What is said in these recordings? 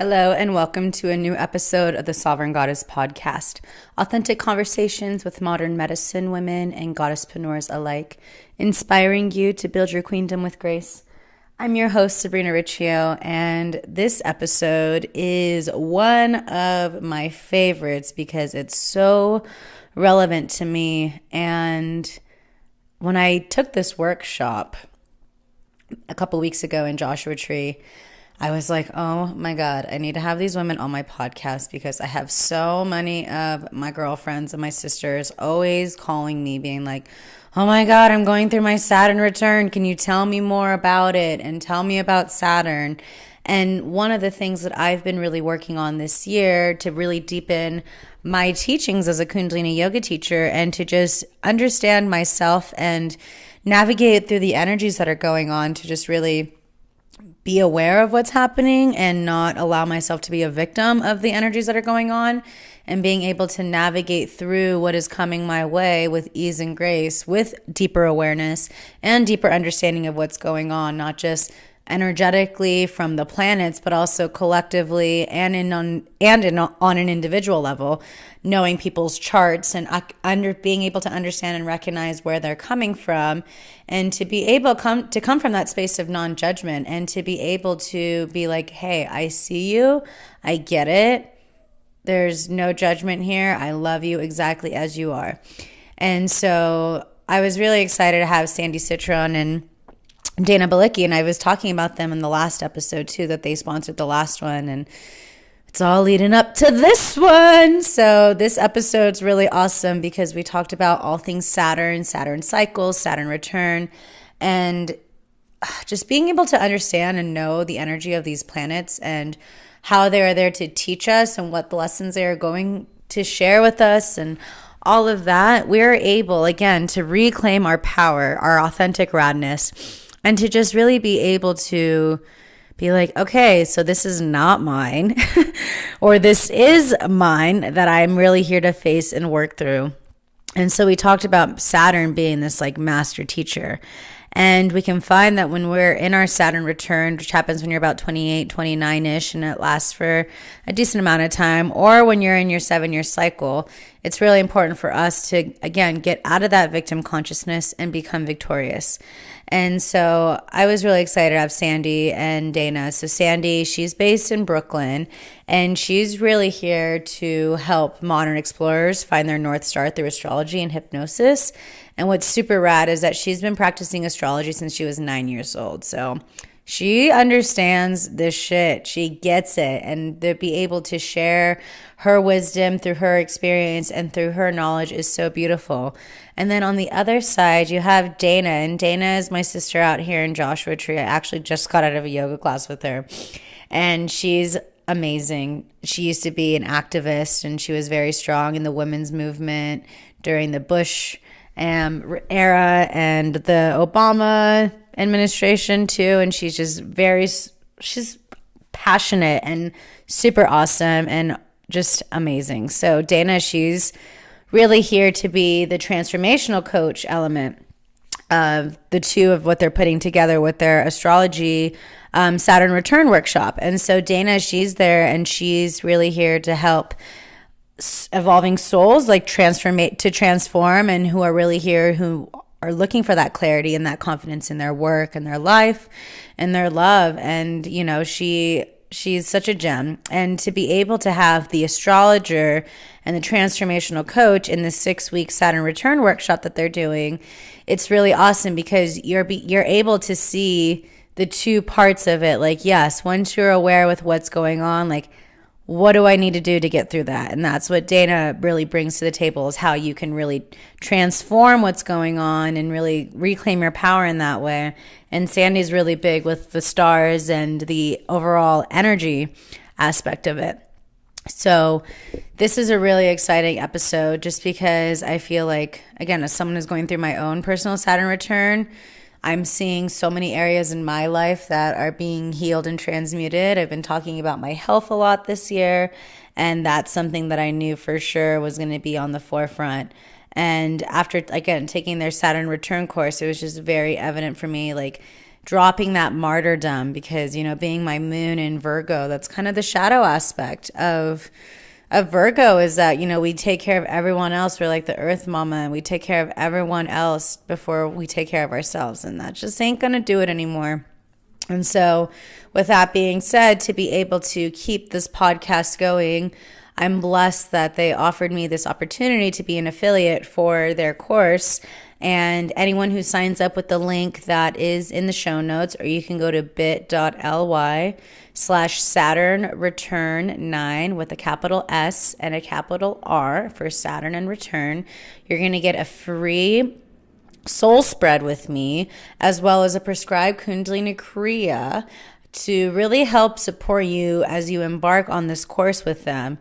Hello and welcome to a new episode of the Sovereign Goddess podcast. Authentic conversations with modern medicine women and goddesspreneurs alike, inspiring you to build your queendom with grace. I'm your host, Sabrina Riccio, and this episode is one of my favorites because it's so relevant to me. And when I took this workshop a couple weeks ago in Joshua Tree, I was like, oh my God, I need to have these women on my podcast because I have so many of my girlfriends and my sisters always calling me being like, oh my God, I'm going through my Saturn return. Can you tell me more about it and tell me about Saturn? And one of the things that I've been really working on this year to really deepen my teachings as a Kundalini yoga teacher and to just understand myself and navigate through the energies that are going on to just really be aware of what's happening and not allow myself to be a victim of the energies that are going on, and being able to navigate through what is coming my way with ease and grace, with deeper awareness and deeper understanding of what's going on, not just energetically from the planets, but also collectively and on an individual level, knowing people's charts and being able to understand and recognize where they're coming from, and to be able to come from that space of non-judgment and to be able to be like, hey, I see you, I get it. There's no judgment here. I love you exactly as you are. And so I was really excited to have Sandy Sitron and Dana Balicki, and I was talking about them in the last episode too, that they sponsored the last one, and it's all leading up to this one. So this episode's really awesome because we talked about all things Saturn, Saturn cycles, Saturn return, and just being able to understand and know the energy of these planets and how they are there to teach us and what the lessons they are going to share with us and all of that. We're able, again, to reclaim our power, our authentic radness, and to just really be able to be like, okay, so this is not mine, or this is mine that I'm really here to face and work through. And so we talked about Saturn being this like master teacher. And we can find that when we're in our Saturn return, which happens when you're about 28, 29-ish, and it lasts for a decent amount of time, or when you're in your 7-year cycle, it's really important for us to, again, get out of that victim consciousness and become victorious. And so I was really excited to have Sandy and Dana. So Sandy, she's based in Brooklyn, and she's really here to help modern explorers find their North Star through astrology and hypnosis. And what's super rad is that she's been practicing astrology since she was 9 years old. So she understands this shit. She gets it. And to be able to share her wisdom through her experience and through her knowledge is so beautiful. And then on the other side, you have Dana. And Dana is my sister out here in Joshua Tree. I actually just got out of a yoga class with her. And she's amazing. She used to be an activist, and she was very strong in the women's movement during the Bush era and the Obama administration too. And she's just she's passionate and super awesome and just amazing. So Dana, she's really here to be the transformational coach element of the two of what they're putting together with their astrology Saturn Return workshop. And so Dana, she's there, and she's really here to help evolving souls like transform, and who are really here, who are looking for that clarity and that confidence in their work and their life and their love. And you know, she's such a gem. And to be able to have the astrologer and the transformational coach in the 6-week Saturn Return workshop that they're doing, it's really awesome because you're able to see the two parts of it. Like, yes, once you're aware with what's going on, like, what do I need to do to get through that? And that's what Dana really brings to the table, is how you can really transform what's going on and really reclaim your power in that way. And Sandy's really big with the stars and the overall energy aspect of it. So this is a really exciting episode just because I feel like, again, as someone who's going through my own personal Saturn return, I'm seeing so many areas in my life that are being healed and transmuted. I've been talking about my health a lot this year, and that's something that I knew for sure was going to be on the forefront. And after, again, taking their Saturn Return course, it was just very evident for me, like, dropping that martyrdom, because, being my moon in Virgo, that's kind of the shadow aspect of Virgo, is that, we take care of everyone else. We're like the earth mama, and we take care of everyone else before we take care of ourselves. And that just ain't going to do it anymore. And so with that being said, to be able to keep this podcast going, I'm blessed that they offered me this opportunity to be an affiliate for their course. And anyone who signs up with the link that is in the show notes, or you can go to bit.ly/Saturn Return 9 with a capital S and a capital R for Saturn and Return, you're going to get a free soul spread with me, as well as a prescribed Kundalini Kriya to really help support you as you embark on this course with them.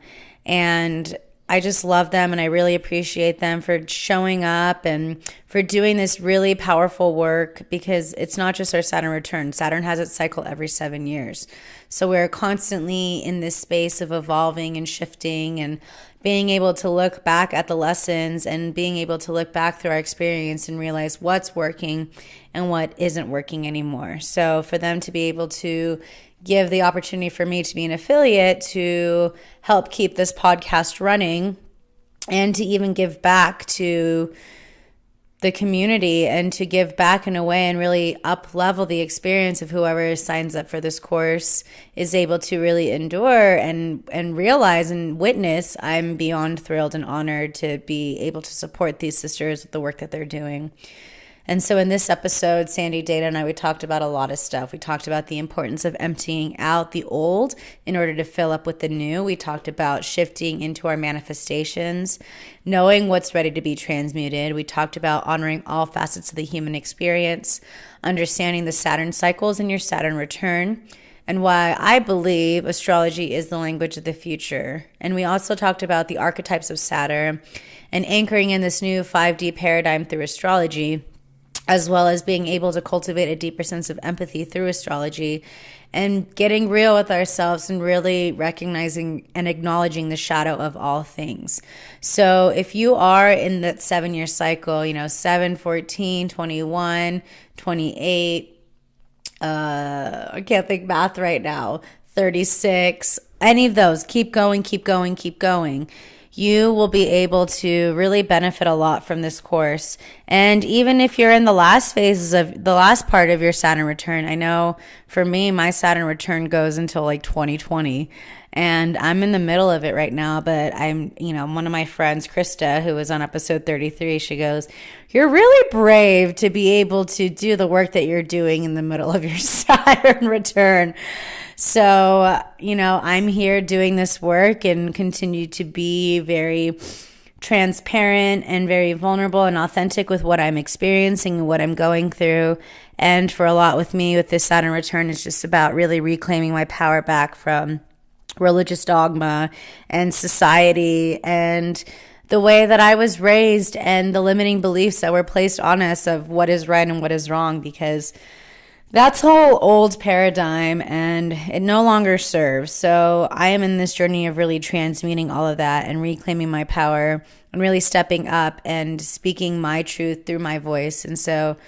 And I just love them, and I really appreciate them for showing up and for doing this really powerful work, because it's not just our Saturn return. Saturn has its cycle every 7 years. So we're constantly in this space of evolving and shifting and being able to look back at the lessons and being able to look back through our experience and realize what's working and what isn't working anymore. So for them to be able to give the opportunity for me to be an affiliate to help keep this podcast running, and to even give back to the community and to give back in a way and really up level the experience of whoever signs up for this course is able to really endure and realize and witness, I'm beyond thrilled and honored to be able to support these sisters with the work that they're doing. And so in this episode, Sandy, Dana, and I, we talked about a lot of stuff. We talked about the importance of emptying out the old in order to fill up with the new. We talked about shifting into our manifestations, knowing what's ready to be transmuted. We talked about honoring all facets of the human experience, understanding the Saturn cycles and your Saturn return, and why I believe astrology is the language of the future. And we also talked about the archetypes of Saturn and anchoring in this new 5D paradigm through astrology, as well as being able to cultivate a deeper sense of empathy through astrology and getting real with ourselves and really recognizing and acknowledging the shadow of all things. So if you are in that 7-year cycle, 7, 14, 21, 28, I can't think math right now, 36, any of those, keep going, keep going, keep going. You will be able to really benefit a lot from this course. And even if you're in the last phases of the last part of your Saturn return, I know for me, my Saturn return goes until like 2020, and I'm in the middle of it right now. But I'm, one of my friends, Krista, who was on episode 33, she goes, "You're really brave to be able to do the work that you're doing in the middle of your Saturn return." So, I'm here doing this work and continue to be very transparent and very vulnerable and authentic with what I'm experiencing and what I'm going through. And for a lot with me, with this Saturn return, it's just about really reclaiming my power back from religious dogma and society and the way that I was raised and the limiting beliefs that were placed on us of what is right and what is wrong, because that's whole old paradigm and it no longer serves. So I am in this journey of really transmuting all of that and reclaiming my power and really stepping up and speaking my truth through my voice. And so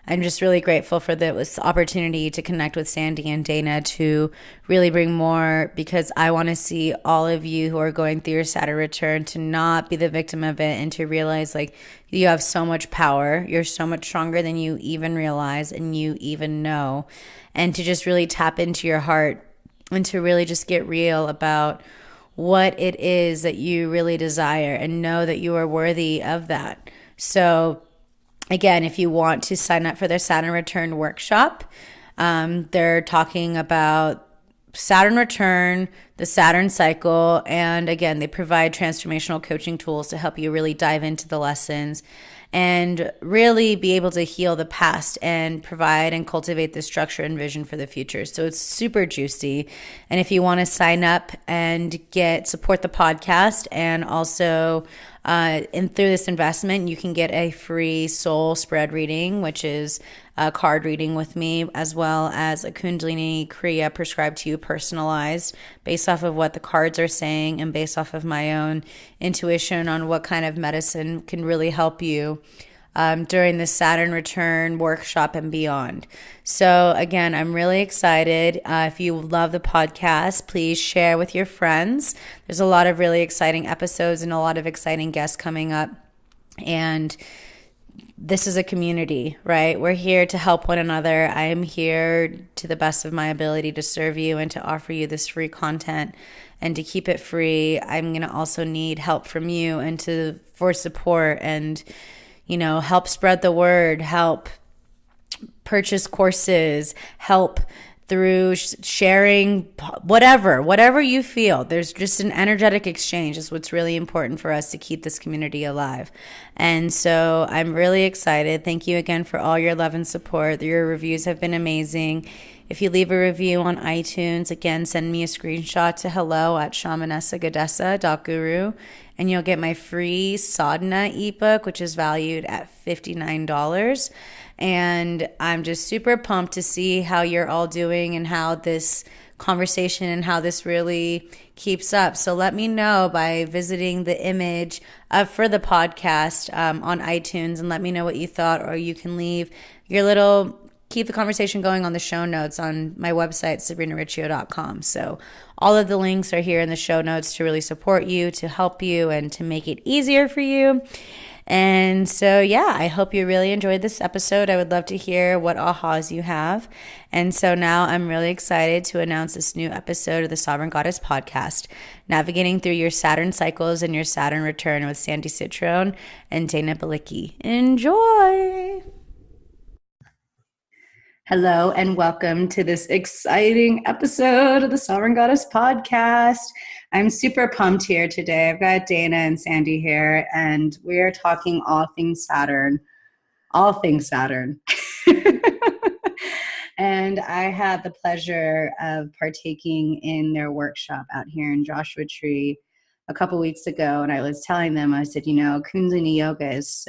I'm just really grateful for this opportunity to connect with Sandy and Dana to really bring more, because I want to see all of you who are going through your Saturn return to not be the victim of it and to realize like you have so much power. You're so much stronger than you even realize and you even know, and to just really tap into your heart and to really just get real about what it is that you really desire and know that you are worthy of that. So again, if you want to sign up for their Saturn Return workshop, they're talking about Saturn Return, the Saturn cycle, and again, they provide transformational coaching tools to help you really dive into the lessons and really be able to heal the past and provide and cultivate the structure and vision for the future. So it's super juicy. And if you want to sign up and support the podcast and also and through this investment, you can get a free soul spread reading, which is a card reading with me, as well as a Kundalini Kriya prescribed to you, personalized, based off of what the cards are saying and based off of my own intuition on what kind of medicine can really help you during the Saturn Return workshop and beyond. So, again, I'm really excited. If you love the podcast, please share with your friends. There's a lot of really exciting episodes and a lot of exciting guests coming up. And this is a community, right? We're here to help one another. I am here to the best of my ability to serve you and to offer you this free content. And to keep it free, I'm going to also need help from you and for support and, help spread the word, help purchase courses, help through sharing, whatever you feel. There's just an energetic exchange is what's really important for us to keep this community alive. And so I'm really excited. Thank you again for all your love and support. Your reviews have been amazing. If you leave a review on iTunes, again, send me a screenshot to hello@shamanessagadessa.guru, and you'll get my free sadhana ebook, which is valued at $59. And I'm just super pumped to see how you're all doing and how this conversation and how this really keeps up. So let me know by visiting the image for the podcast on iTunes, and let me know what you thought, or you can leave keep the conversation going on the show notes on my website, sabrinariccio.com. So all of the links are here in the show notes to really support you, to help you, and to make it easier for you. And so, I hope you really enjoyed this episode. I would love to hear what ahas you have. And so now I'm really excited to announce this new episode of the Sovereign Goddess podcast, navigating through your Saturn cycles and your Saturn return with Sandy Sitron and Dana Balicki. Enjoy! Hello and welcome to this exciting episode of the Sovereign Goddess podcast. I'm super pumped here today. I've got Dana and Sandy here, and we are talking all things Saturn. And I had the pleasure of partaking in their workshop out here in Joshua Tree a couple weeks ago, and I was telling them, I said, Kundalini Yoga is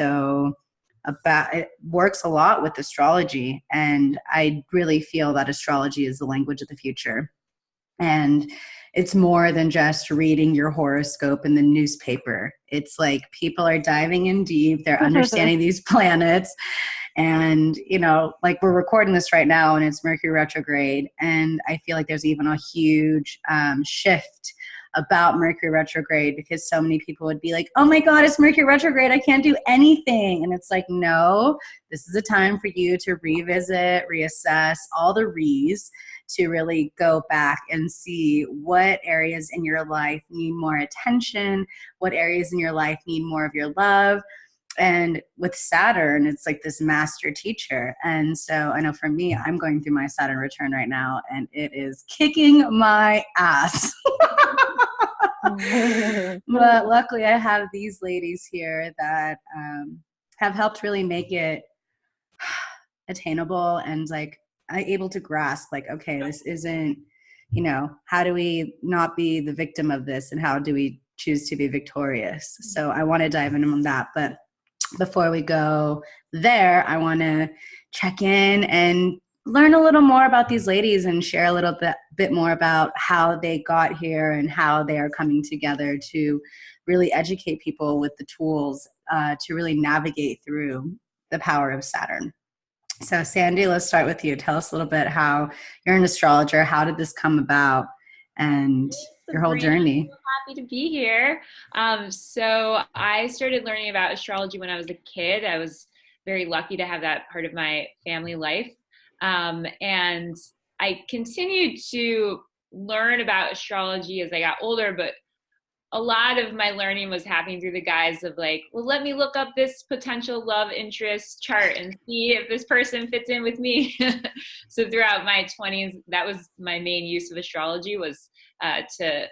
it works a lot with astrology, and I really feel that astrology is the language of the future. And it's more than just reading your horoscope in the newspaper. It's like people are diving in deep. They're understanding these planets. And, like we're recording this right now and it's Mercury retrograde. And I feel like there's even a huge shift about Mercury retrograde, because so many people would be like, oh my God, it's Mercury retrograde, I can't do anything. And it's like, no, this is a time for you to revisit, reassess all the re's, to really go back and see what areas in your life need more attention, what areas in your life need more of your love. And with Saturn, it's like this master teacher. And so I know for me, I'm going through my Saturn return right now, and it is kicking my ass. But luckily I have these ladies here that have helped really make it attainable and like able to grasp, like, okay, this isn't, how do we not be the victim of this, and how do we choose to be victorious? So I want to dive into on that. But before we go there, I want to check in and learn a little more about these ladies and share a little bit more about how they got here and how they are coming together to really educate people with the tools to really navigate through the power of Saturn. So Sandy, let's start with you. Tell us a little bit how you're an astrologer. How did this come about, and your whole journey? I'm happy to be here. So I started learning about astrology when I was a kid. I was very lucky to have that part of my family life. And I continued to learn about astrology as I got older, but a lot of my learning was happening through the guise of like, well, let me look up this potential love interest chart and see if this person fits in with me. So throughout my 20s, that was my main use of astrology, was to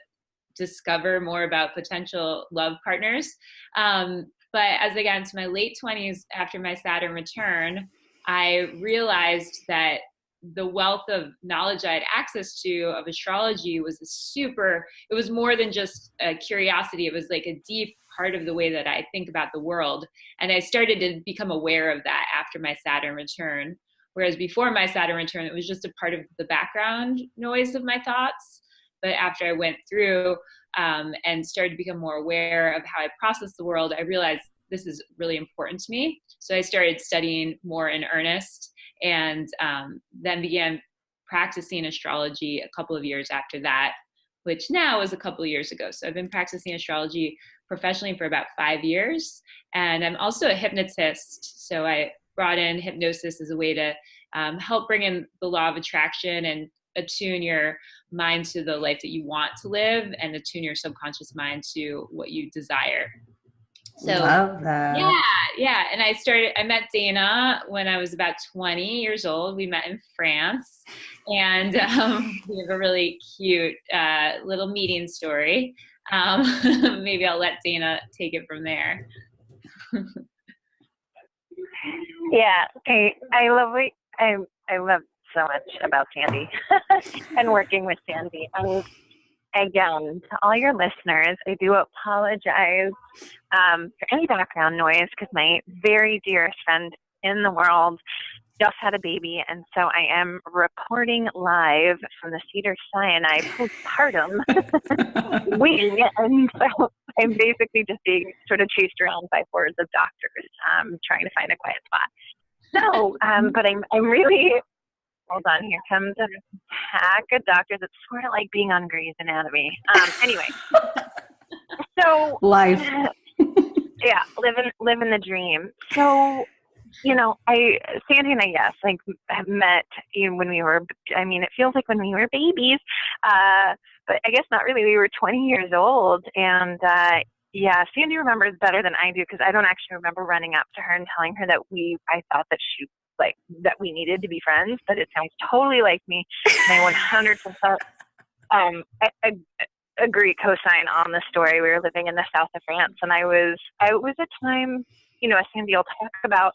discover more about potential love partners. But as I got into my late 20s, after my Saturn return, I realized that the wealth of knowledge I had access to of astrology was it was more than just a curiosity. It was like a deep part of the way that I think about the world. And I started to become aware of that after my Saturn return. Whereas before my Saturn return, it was just a part of the background noise of my thoughts. But after I went through and started to become more aware of how I process the world, I realized this is really important to me. So I started studying more in earnest, and then began practicing astrology a couple of years after that, which now was a couple of years ago. So I've been practicing astrology professionally for about 5 years. And I'm also a hypnotist. So I brought in hypnosis as a way to help bring in the law of attraction and attune your mind to the life that you want to live, and attune your subconscious mind to what you desire. So Love that. yeah. And I met Dana when I was about 20 years old. We met in France, and we have a really cute little meeting story. Maybe I'll let Dana take it from there. Yeah, I love so much about Sandy and working with Sandy. And again, to all your listeners, I do apologize for any background noise, because my very dearest friend in the world just had a baby, and so I am reporting live from the Cedars-Sinai postpartum wing, and so I'm basically just being sort of chased around by hordes of doctors, trying to find a quiet spot. So, but I'm really, hold on, here comes a pack of doctors. It's sort of like being on Grey's Anatomy. Anyway, so Life. yeah, living the dream. So, Sandy and I, yes, like, have met when we were, it feels like when we were babies, but I guess not really. We were 20 years old, and yeah, Sandy remembers better than I do, because I don't actually remember running up to her and telling her that I thought that that we needed to be friends, but it sounds totally like me, and I 100% I agree, co-sign on the story. We were living in the south of France, and it was a time, as Sandy will talk about,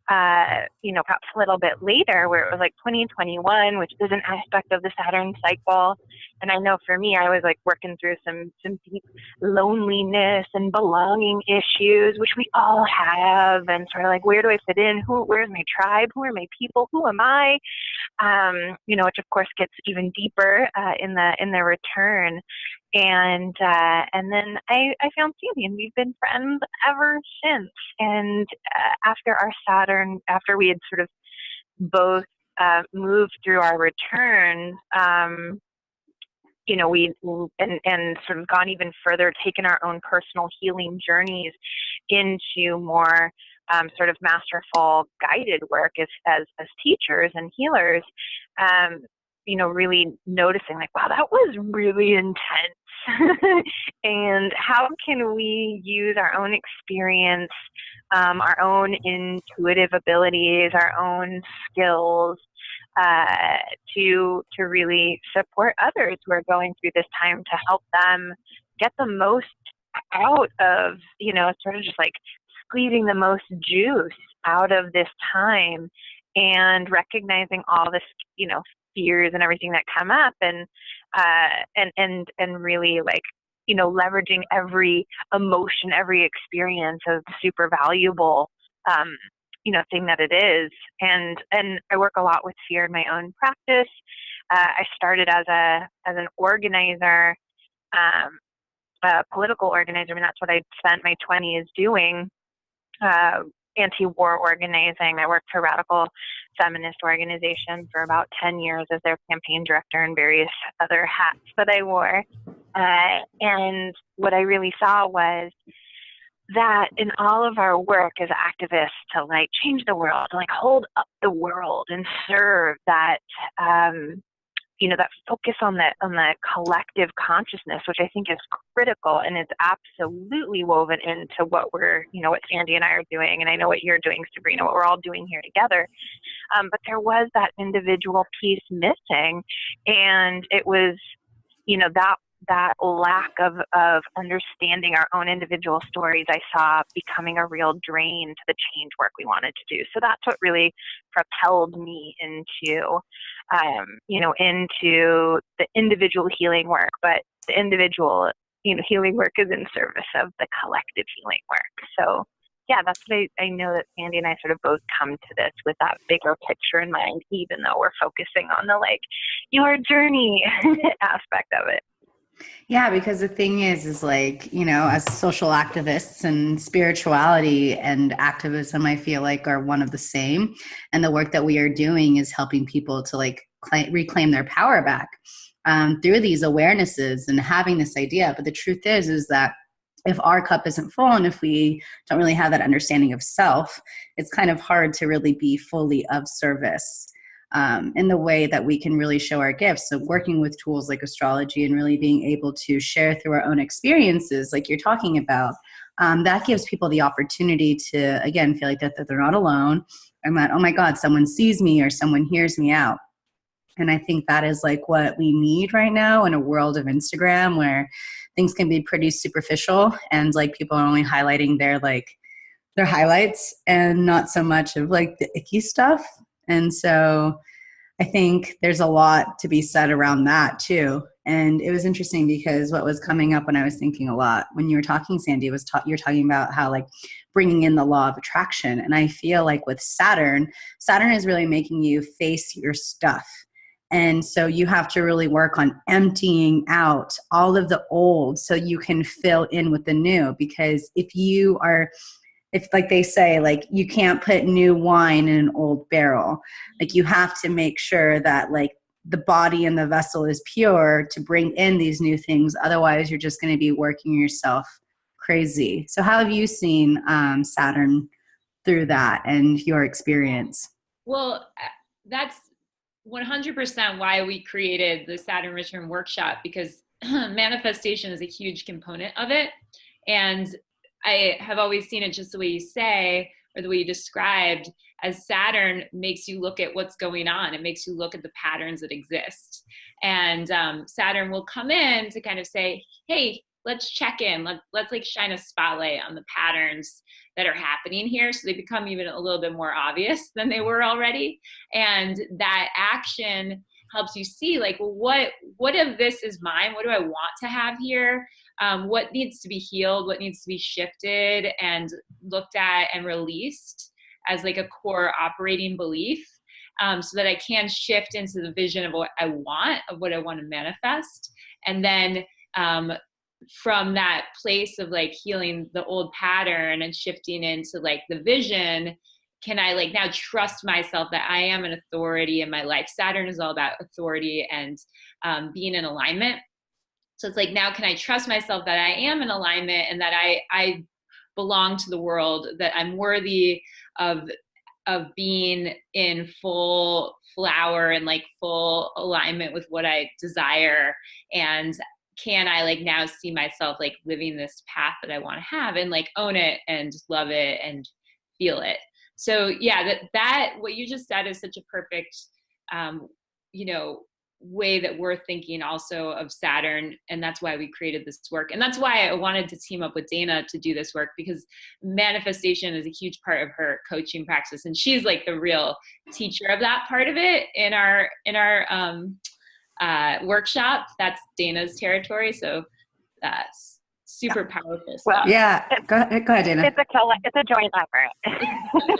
perhaps a little bit later, where it was like 2021, which is an aspect of the Saturn cycle. And I know for me, I was like working through some deep loneliness and belonging issues, which we all have, and sort of like, where do I fit in? Where's my tribe? Who are my people? Who am I? Which of course gets even deeper in the return. And then I found Sandy, and we've been friends ever since. And after we had sort of both moved through our return, we and sort of gone even further, taken our own personal healing journeys into more sort of masterful guided work as teachers and healers. Really noticing, like, wow, that was really intense. And how can we use our own experience, our own intuitive abilities, our own skills, to really support others who are going through this time, to help them get the most out of, sort of just like squeezing the most juice out of this time, and recognizing all this, fears and everything that come up, and really, like, leveraging every emotion, every experience as super valuable, thing that it is. And I work a lot with fear in my own practice. I started as an organizer, a political organizer. That's what I spent my 20s doing. Anti-war organizing. I worked for Radical Feminist Organization for about 10 years as their campaign director, and various other hats that I wore. And what I really saw was that in all of our work as activists to like change the world, to like hold up the world and serve, that that focus on the collective consciousness, which I think is critical, and is absolutely woven into what what Sandy and I are doing, and I know what you're doing, Sabrina, what we're all doing here together. But there was that individual piece missing, and it was, that lack of understanding our own individual stories, I saw becoming a real drain to the change work we wanted to do. So that's what really propelled me into, into the individual healing work. But the individual, healing work is in service of the collective healing work. So yeah, that's what I know, that Sandy and I sort of both come to this with that bigger picture in mind, even though we're focusing on the, like, your journey aspect of it. Yeah, because the thing is like, as social activists and spirituality and activism, I feel like are one of the same. And the work that we are doing is helping people to like reclaim their power back through these awarenesses and having this idea. But the truth is that if our cup isn't full and if we don't really have that understanding of self, it's kind of hard to really be fully of service in the way that we can really show our gifts. So working with tools like astrology and really being able to share through our own experiences, like you're talking about, that gives people the opportunity to, again, feel like that they're not alone and that, oh my God, someone sees me or someone hears me out. And I think that is like what we need right now in a world of Instagram where things can be pretty superficial and like people are only highlighting their highlights and not so much of like the icky stuff. And so I think there's a lot to be said around that too. And it was interesting because what was coming up when I was thinking a lot when you were talking, Sandy, was you're talking about how like bringing in the law of attraction. And I feel like with Saturn is really making you face your stuff. And so you have to really work on emptying out all of the old so you can fill in with the new. Because if like they say, like you can't put new wine in an old barrel, like you have to make sure that like the body and the vessel is pure to bring in these new things. Otherwise you're just going to be working yourself crazy. So how have you seen Saturn through that and your experience? Well, that's 100% why we created the Saturn Return workshop, because manifestation is a huge component of it. And I have always seen it just the way you say, or the way you described, as Saturn makes you look at what's going on. It makes you look at the patterns that exist. And Saturn will come in to kind of say, hey, let's check in. Let's like shine a spotlight on the patterns that are happening here. So they become even a little bit more obvious than they were already. And that action helps you see like, well, what of this is mine? What do I want to have here? What needs to be healed? What needs to be shifted and looked at and released as like a core operating belief, so that I can shift into the vision of what I want, to manifest. And then from that place of like healing the old pattern and shifting into like the vision, can I like now trust myself that I am an authority in my life? Saturn is all about authority and being in alignment. So it's like, now can I trust myself that I am in alignment and that I belong to the world, that I'm worthy of being in full flower and like full alignment with what I desire? And can I like now see myself like living this path that I want to have and like own it and love it and feel it? So yeah, that what you just said is such a perfect, way that we're thinking also of Saturn. And that's why we created this work. And that's why I wanted to team up with Dana to do this work, because manifestation is a huge part of her coaching practice. And she's like the real teacher of that part of it in our workshop. That's Dana's territory. So that's super powerful stuff. Well, Yeah, go ahead, Dana. It's a joint effort.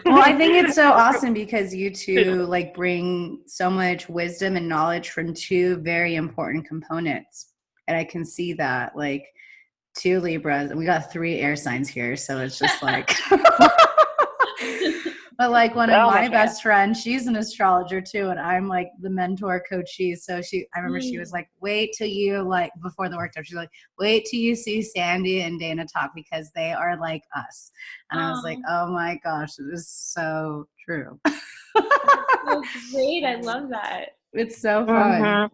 Well, I think it's so awesome because you two like bring so much wisdom and knowledge from two very important components. And I can see that like two Libras, and we got 3 air signs here. So it's just like, but like one of my best friends, she's an astrologer too. And I'm like the mentor coachee. So I remember she was like, wait till you like, before the workshop, she's like, wait till you see Sandy and Dana talk because they are like us. And I was like, oh my gosh, it is so true. So great. I love that. It's so fun. Mm-hmm.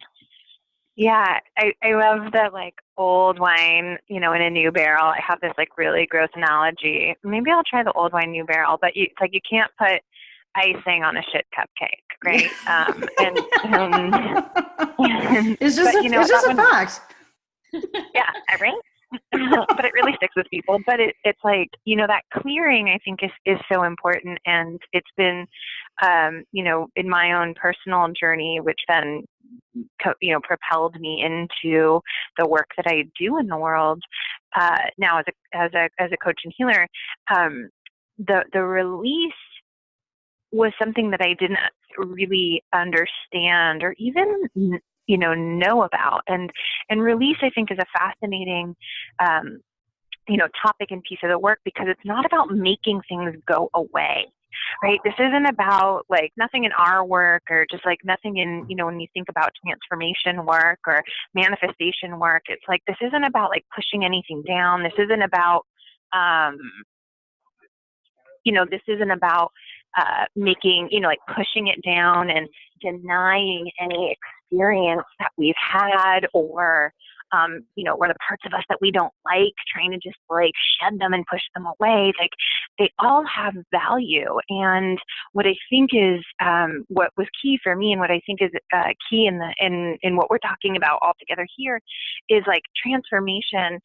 Yeah, I love the like old wine, in a new barrel. I have this like really gross analogy. Maybe I'll try the old wine, new barrel, but it's like you can't put icing on a shit cupcake, right? It's just a fact. Yeah, right? But it really sticks with people. But it's like, that clearing I think is so important. And it's been, in my own personal journey, which then, propelled me into the work that I do in the world now as a coach and healer. The release was something that I didn't really understand or even know about. And release, I think, is a fascinating, topic and piece of the work, because it's not about making things go away. Right. This isn't about like nothing in our work, or just like nothing in, when you think about transformation work or manifestation work, it's like, this isn't about like pushing anything down. This isn't about, this isn't about making, like pushing it down and denying any experience that we've had, or the parts of us that we don't like, trying to just like shed them and push them away. Like, they all have value. And what I think is, what was key for me, and what I think is key in what we're talking about all together here, is like transformation.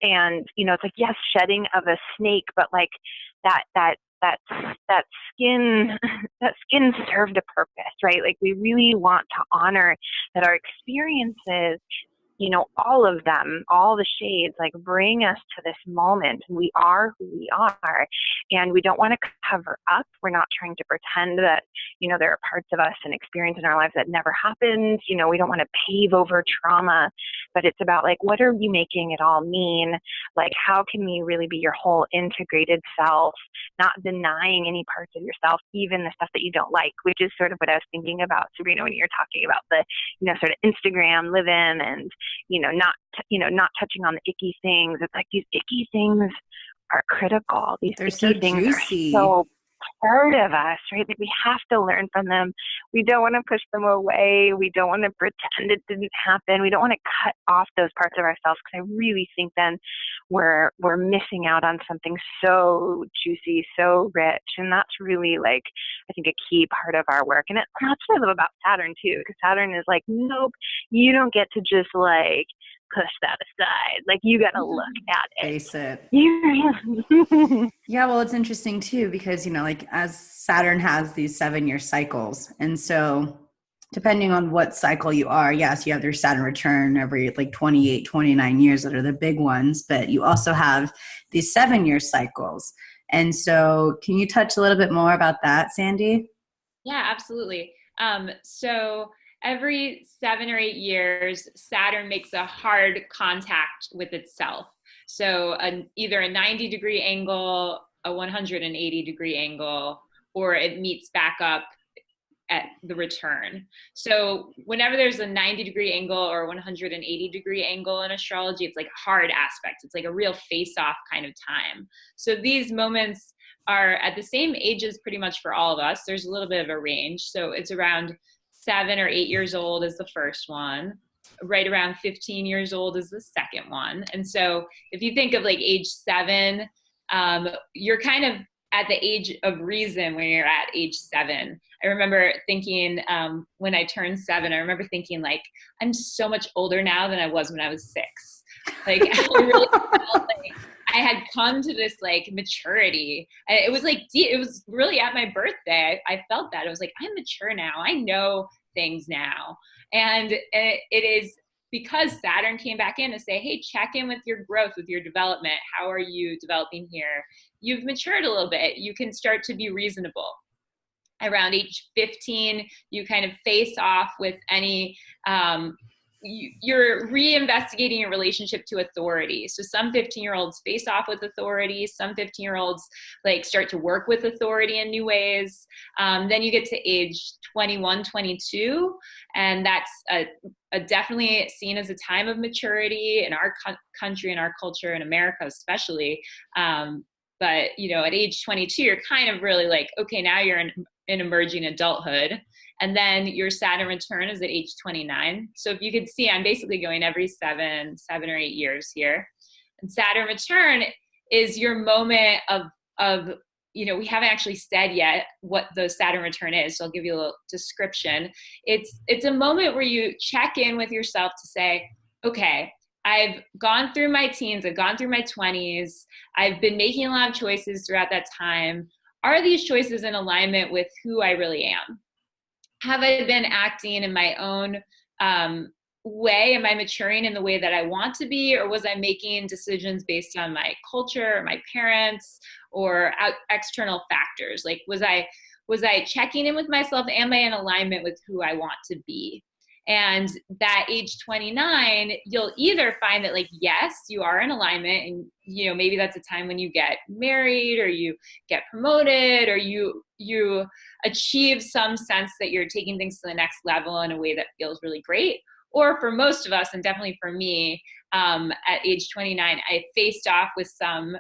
And, it's like, yes, shedding of a snake, but like that skin, that skin served a purpose, right? Like, we really want to honor that our experiences, all of them, all the shades, like, bring us to this moment. We are who we are, and we don't want to cover up. We're not trying to pretend that, there are parts of us and experience in our lives that never happened. We don't want to pave over trauma, but it's about like, what are you making it all mean? Like, how can you really be your whole integrated self, not denying any parts of yourself, even the stuff that you don't like, which is sort of what I was thinking about, Sabrina, when you were talking about the, sort of Instagram live-in, and not touching on the icky things. It's like, these icky things are critical. They're Icky so things juicy. are so part of us, right? Like, we have to learn from them. We don't want to push them away. We don't want to pretend it didn't happen. We don't want to cut off those parts of ourselves, because I really think then we're missing out on something so juicy, so rich. And that's really, like, I think, a key part of our work. And that's what I love about Saturn too, because Saturn is like, nope, you don't get to just like push that aside. Like, you got to look at it. Face it. Yeah. Yeah, well, it's interesting too, because, like, as Saturn has these 7-year cycles. And so depending on what cycle you are, yes, you have your Saturn return every like 28, 29 years that are the big ones, but you also have these 7-year cycles. And so can you touch a little bit more about that, Sandy? Yeah, absolutely. So every 7 or 8 years, Saturn makes a hard contact with itself. So either a 90-degree angle, a 180-degree angle, or it meets back up at the return. So whenever there's a 90-degree angle or 180-degree angle in astrology, it's like hard aspects. It's like a real face-off kind of time. So these moments are at the same ages pretty much for all of us. There's a little bit of a range. So it's around 7 or 8 years old is the first one. Right around 15 years old is the second one. And so if you think of like age 7, you're kind of at the age of reason when you're at age 7. I remember thinking when I turned 7, I remember thinking like, I'm so much older now than I was when I was 6. Like, I really felt like I had come to this like maturity. It was like, it was really at my birthday. I felt that. I was like, I'm mature now. I know things now. And it is because Saturn came back in to say, hey, check in with your growth, with your development. How are you developing here? You've matured a little bit. You can start to be reasonable. Around age 15, you kind of face off with any, you're reinvestigating your relationship to authority. So some 15-year-olds face off with authority. Some 15-year-olds like start to work with authority in new ways. Then you get to age 21, 22, and that's a definitely seen as a time of maturity in our country, in our culture, in America especially. But at age 22, you're kind of really like, okay, now you're in emerging adulthood. And then your Saturn return is at age 29. So if you could see, I'm basically going every 7 or 8 years here. And Saturn return is your moment of we haven't actually said yet what the Saturn return is. So I'll give you a little description. It's a moment where you check in with yourself to say, okay, I've gone through my teens, I've gone through my 20s, I've been making a lot of choices throughout that time. Are these choices in alignment with who I really am? Have I been acting in my own way? Am I maturing in the way that I want to be? Or was I making decisions based on my culture or my parents or external factors? Like, was I checking in with myself? Am I in alignment with who I want to be? And that age 29, you'll either find that like, yes, you are in alignment, and you know, maybe that's a time when you get married or you get promoted or you achieve some sense that you're taking things to the next level in a way that feels really great. Or for most of us, and definitely for me, at age 29, I faced off with some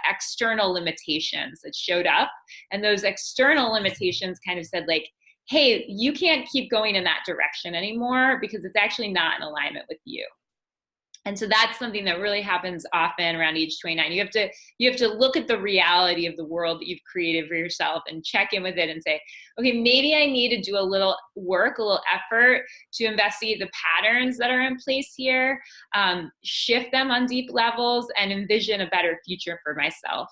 external limitations that showed up. And those external limitations kind of said like, hey, you can't keep going in that direction anymore because it's actually not in alignment with you. And so that's something that really happens often around age 29. You have to look at the reality of the world that you've created for yourself and check in with it and say, okay, maybe I need to do a little work, a little effort to investigate the patterns that are in place here, shift them on deep levels, and envision a better future for myself.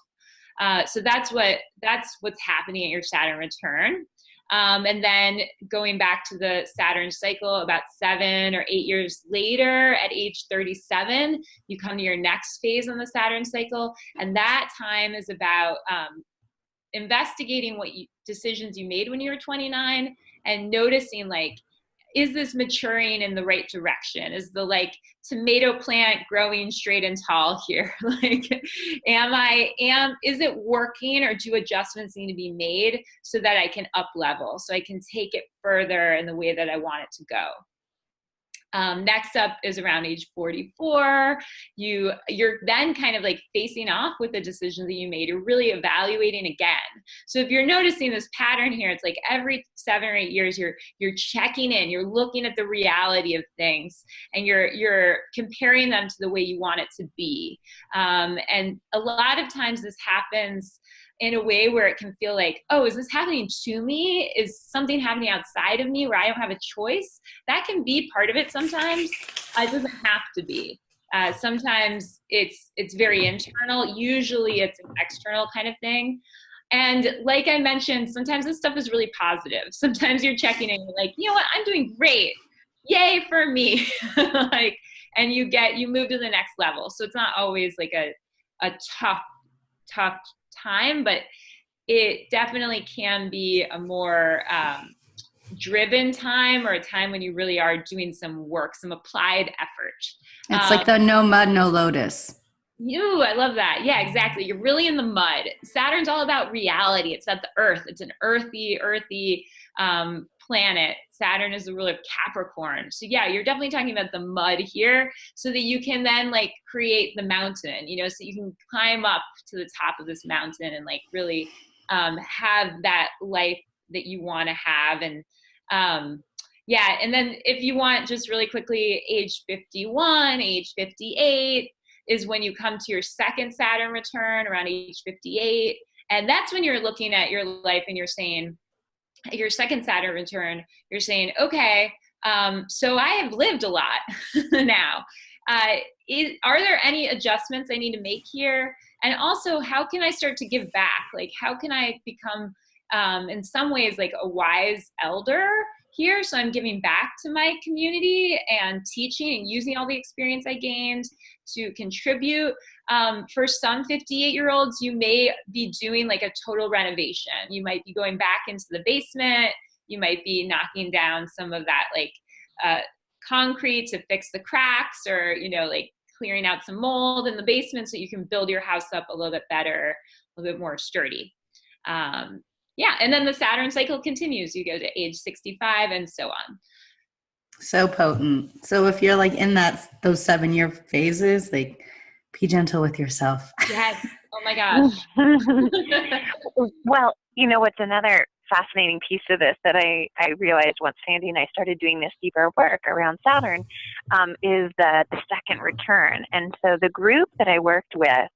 So that's what's happening at your Saturn return. And then going back to the Saturn cycle, about 7 or 8 years later, at age 37, you come to your next phase on the Saturn cycle. And that time is about investigating what decisions you made when you were 29 and noticing like, is this maturing in the right direction? Is the like tomato plant growing straight and tall here? Like, is it working, or do adjustments need to be made so that I can up level, so I can take it further in the way that I want it to go? Next up is around age 44. You're then kind of like facing off with the decisions that you made. You're really evaluating again. So if you're noticing this pattern here, it's like every 7 or 8 years, you're checking in, you're looking at the reality of things, and you're comparing them to the way you want it to be. And a lot of times this happens in a way where it can feel like, oh, is this happening to me? Is something happening outside of me where I don't have a choice? That can be part of it sometimes. It doesn't have to be. Sometimes it's very internal. Usually it's an external kind of thing. And like I mentioned, sometimes this stuff is really positive. Sometimes you're checking in, you're like, you know what, I'm doing great. Yay for me. Like, and you move to the next level. So it's not always like a tough time, but it definitely can be a more driven time, or a time when you really are doing some work, some applied effort. It's like the no mud, no lotus. I love that. Yeah, exactly. You're really in the mud. Saturn's all about reality. It's about the earth. It's an earthy planet. Saturn is the ruler of Capricorn. So yeah, you're definitely talking about the mud here, so that you can then like create the mountain, you know, so you can climb up to the top of this mountain and like really have that life that you want to have. And yeah, and then if you want, just really quickly, age 51, age 58 is when you come to your second Saturn return around age 58. And that's when you're looking at your life and you're saying, your second Saturn return, you're saying, okay, so I have lived a lot now. Are there any adjustments I need to make here? And also, how can I start to give back? Like, how can I become, in some ways, like a wise elder here? So I'm giving back to my community and teaching and using all the experience I gained to contribute. For some 58-year-olds, you may be doing like a total renovation. You might be going back into the basement. You might be knocking down some of that like concrete to fix the cracks, or, you know, like clearing out some mold in the basement so you can build your house up a little bit better, a little bit more sturdy. Yeah, and then the Saturn cycle continues. You go to age 65 and so on. So potent. So if you're like in those 7-year phases, like, be gentle with yourself. Yes. Oh my gosh. Well, you know what's another fascinating piece of this that I realized once Sandy and I started doing this deeper work around Saturn, is the second return. And so the group that I worked with,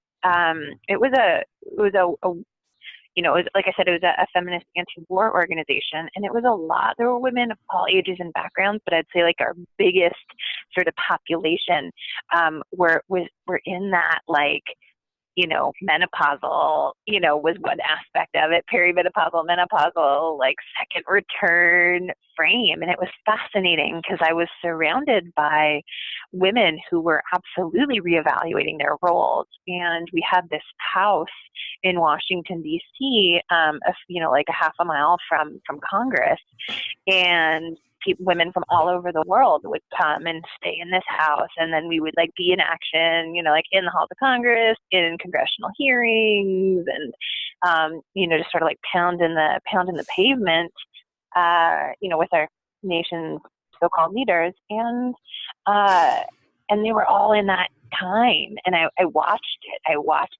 it was like I said, it was a feminist anti-war organization, and it was a lot. There were women of all ages and backgrounds, but I'd say like our biggest sort of population were in that, like, you know, menopausal, you know, was one aspect of it, perimenopausal, menopausal, like second return frame. And it was fascinating because I was surrounded by women who were absolutely reevaluating their roles. And we had this house in Washington, D.C., like a half a mile from Congress. And women from all over the world would come and stay in this house, and then we would like be in action, like in the halls of Congress, in congressional hearings, and just sort of like pound in the pavement, with our nation's so-called leaders, and they were all in that time, and I watched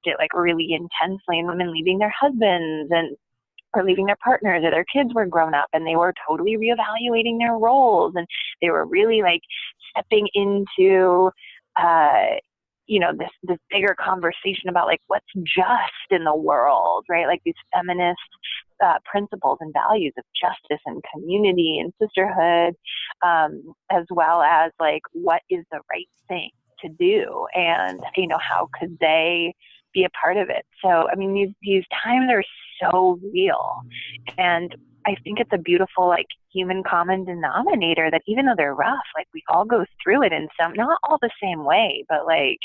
it like really intensely, and women leaving their husbands or leaving their partners, or their kids were grown up and they were totally reevaluating their roles, and they were really like stepping into this bigger conversation about like what's just in the world, right? Like these feminist principles and values of justice and community and sisterhood, as well as like what is the right thing to do, and how could they be a part of it. So I mean, these times are so real, and I think it's a beautiful like human common denominator that even though they're rough, like we all go through it in some, not all the same way, but like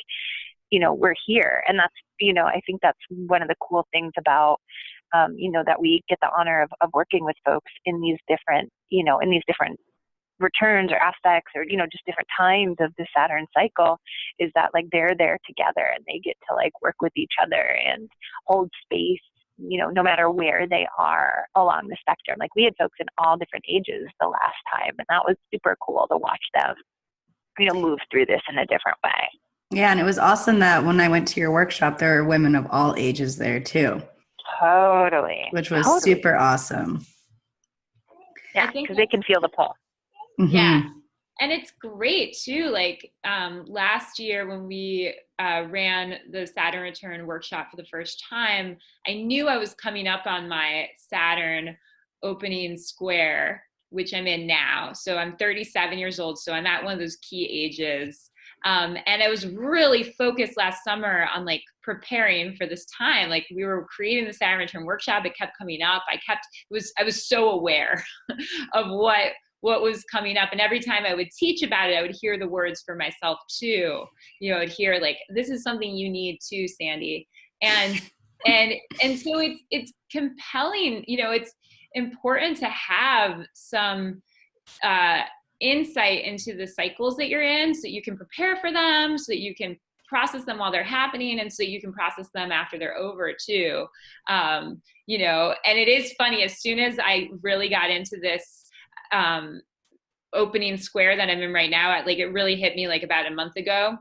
we're here, and that's I think that's one of the cool things about that we get the honor of working with folks in these different returns or aspects, or just different times of the Saturn cycle, is that like they're there together and they get to like work with each other and hold space, no matter where they are along the spectrum. Like we had folks in all different ages the last time, and that was super cool to watch them move through this in a different way. Yeah, and it was awesome that when I went to your workshop, there were women of all ages there too. Totally. Which was super awesome. Yeah, because they can feel the pull. Mm-hmm. Yeah. And it's great too. Like last year when we ran the Saturn Return workshop for the first time, I knew I was coming up on my Saturn opening square, which I'm in now. So I'm 37 years old. So I'm at one of those key ages. And I was really focused last summer on like preparing for this time. Like we were creating the Saturn Return workshop. It kept coming up. I was so aware of what was coming up. And every time I would teach about it, I would hear the words for myself too. I'd hear like, this is something you need too, Sandy. And so it's compelling, it's important to have some, insight into the cycles that you're in, so that you can prepare for them, so that you can process them while they're happening, and so you can process them after they're over too. And it is funny, as soon as I really got into this opening square that I'm in right now, it really hit me like about a month ago.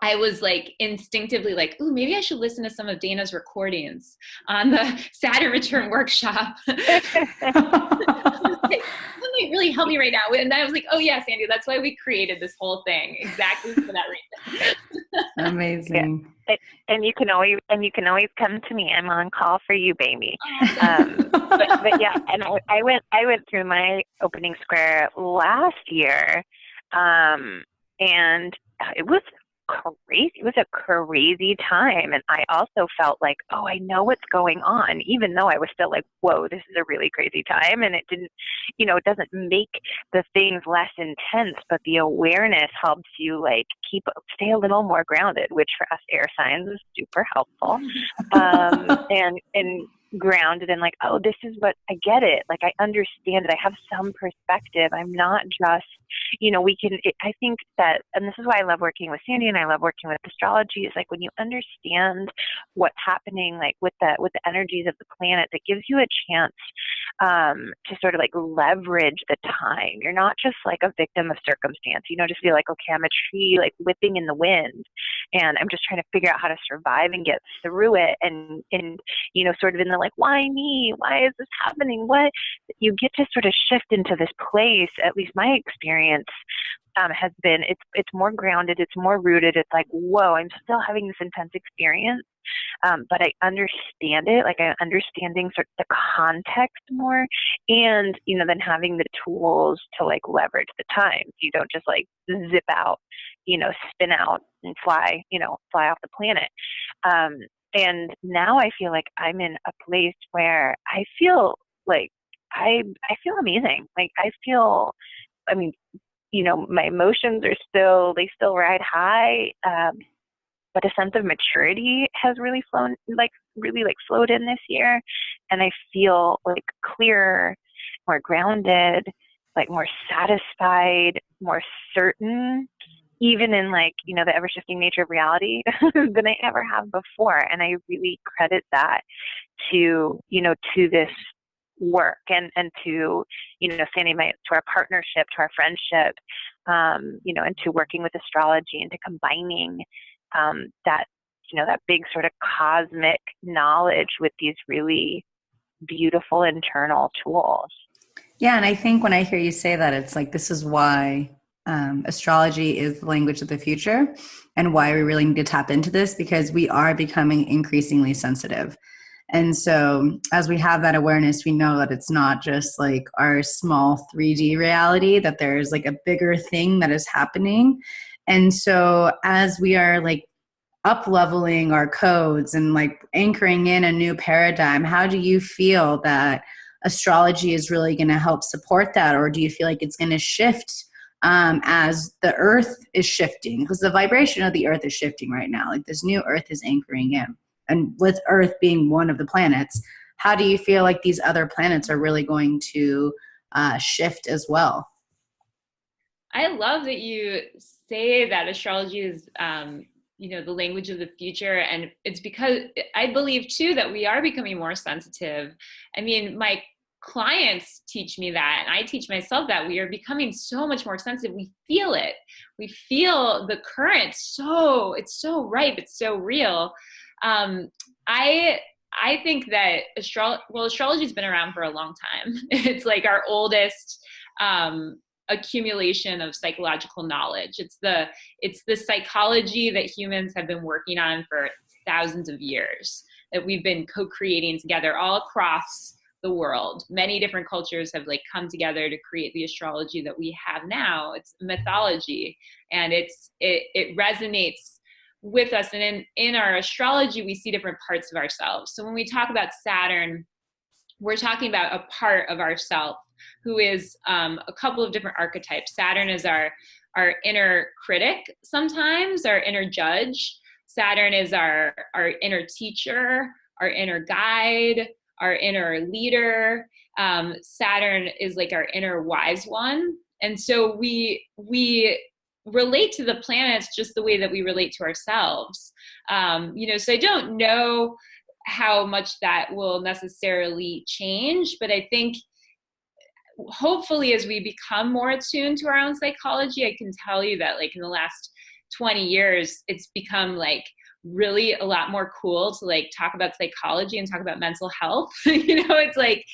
I was like instinctively like, ooh, maybe I should listen to some of Dana's recordings on the Saturn Return workshop. That might really help me right now. And then I was like, oh yeah, Sandy, that's why we created this whole thing, exactly for that reason. Amazing. Yeah. And you can always come to me. I'm on call for you, baby. But yeah, and I went through my opening square last year, and it was crazy. It was a crazy time, and I also felt like, oh, I know what's going on, even though I was still like, whoa, this is a really crazy time. And it didn't, it doesn't make the things less intense, but the awareness helps you like stay a little more grounded, which for us air signs is super helpful. And grounded and like, oh, this is what I get it. Like I understand it. I have some perspective. I'm not just, I think that, and this is why I love working with Sandy and I love working with astrology, is like when you understand what's happening, like with the energies of the planet, that gives you a chance to sort of like leverage the time. You're not just like a victim of circumstance. Just feel like, okay, I'm a tree like whipping in the wind and I'm just trying to figure out how to survive and get through it. And sort of in the like, why me? Why is this happening? What? You get to sort of shift into this place, at least my experience has been, it's more grounded, it's more rooted. It's like, whoa, I'm still having this intense experience, but I understand it. Like I'm understanding sort of the context more, and then having the tools to like leverage the time. So you don't just like zip out, spin out and fly off the planet. And now I feel like I'm in a place where I feel like I feel amazing. Like my emotions are still ride high, but a sense of maturity has really flowed in this year. And I feel like clearer, more grounded, like more satisfied, more certain, even in like, you know, the ever shifting nature of reality than I ever have before. And I really credit that to, you know, to this work and to, you know, Sandy, to our partnership, to our friendship, you know, and to working with astrology and to combining that, you know, that big sort of cosmic knowledge with these really beautiful internal tools. Yeah, and I think when I hear you say that, it's like this is why astrology is the language of the future, and why we really need to tap into this, because we are becoming increasingly sensitive. And so as we have that awareness, we know that it's not just like our small 3D reality, that there's like a bigger thing that is happening. And so as we are like up leveling our codes and like anchoring in a new paradigm, how do you feel that astrology is really going to help support that? Or do you feel like it's going to shift as the earth is shifting? Because the vibration of the earth is shifting right now. Like this new earth is anchoring in. And with earth being one of the planets, how do you feel like these other planets are really going to shift as well? I love that you say that astrology is, you know, the language of the future. And it's because I believe too that we are becoming more sensitive. I mean, my clients teach me that, and I teach myself that we are becoming so much more sensitive. We feel it. We feel the current. So it's so ripe. It's so real. I think that astrology's been around for a long time. It's like our oldest accumulation of psychological knowledge. It's the psychology that humans have been working on for thousands of years, that we've been co-creating together all across the world. Many different cultures have like come together to create the astrology that we have now. It's mythology, and it resonates with us. And in our astrology, we see different parts of ourselves. So when we talk about Saturn, we're talking about a part of ourself who is a couple of different archetypes. Saturn is our inner critic, sometimes our inner judge. Saturn is our inner teacher, our inner guide, our inner leader. Saturn is like our inner wise one. And so we relate to the planets just the way that we relate to ourselves. You know, so I don't know how much that will necessarily change, but I think hopefully as we become more attuned to our own psychology, I can tell you that like in the last 20 years, it's become like really a lot more cool to like talk about psychology and talk about mental health. You know, it's like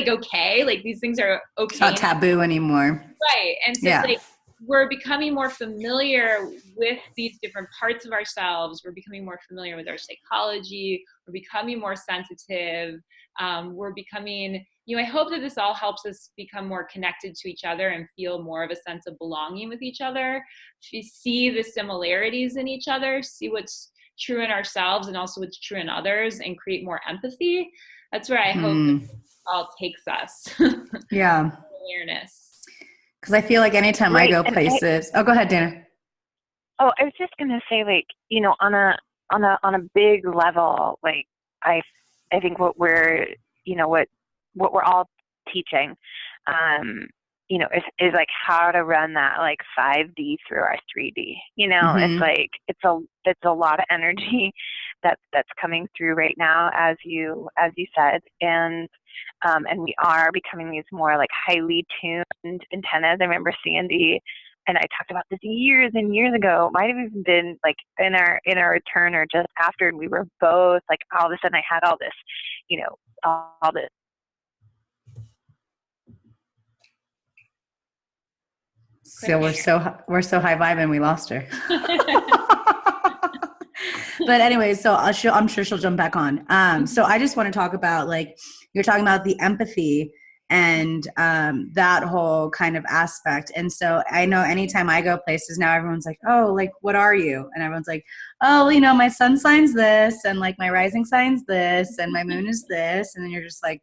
okay, like these things are okay. It's not taboo anymore. Right. And so it's like we're becoming more familiar with these different parts of ourselves. We're becoming more familiar with our psychology. We're becoming more sensitive. We're becoming, you know, I hope that this all helps us become more connected to each other and feel more of a sense of belonging with each other. See the similarities in each other, see what's true in ourselves and also what's true in others, and create more empathy. That's where I hope that all takes us. Yeah. Awareness. Because I feel like anytime I go places, go ahead, Dana. Oh, I was just gonna say, like, you know, on a big level, like I think what we're, you know, what we're all teaching, you know, is like how to run that like 5D through our 3D. You know, it's like it's a lot of energy that's coming through right now, as you said, and we are becoming these more like highly tuned antennas. I remember Sandy and I talked about this years and years ago. It might have even been like in our return or just after, and we were both like, all of a sudden I had all this, you know, all this. So we're so high vibing, we lost her. But anyway, so I'm sure she'll jump back on. So I just want to talk about, like, you're talking about the empathy and that whole kind of aspect. And so I know anytime I go places now, everyone's like, oh, like, what are you? And everyone's like, oh, you know, my sun sign's this, and like my rising sign's this, and my moon is this. And then you're just like,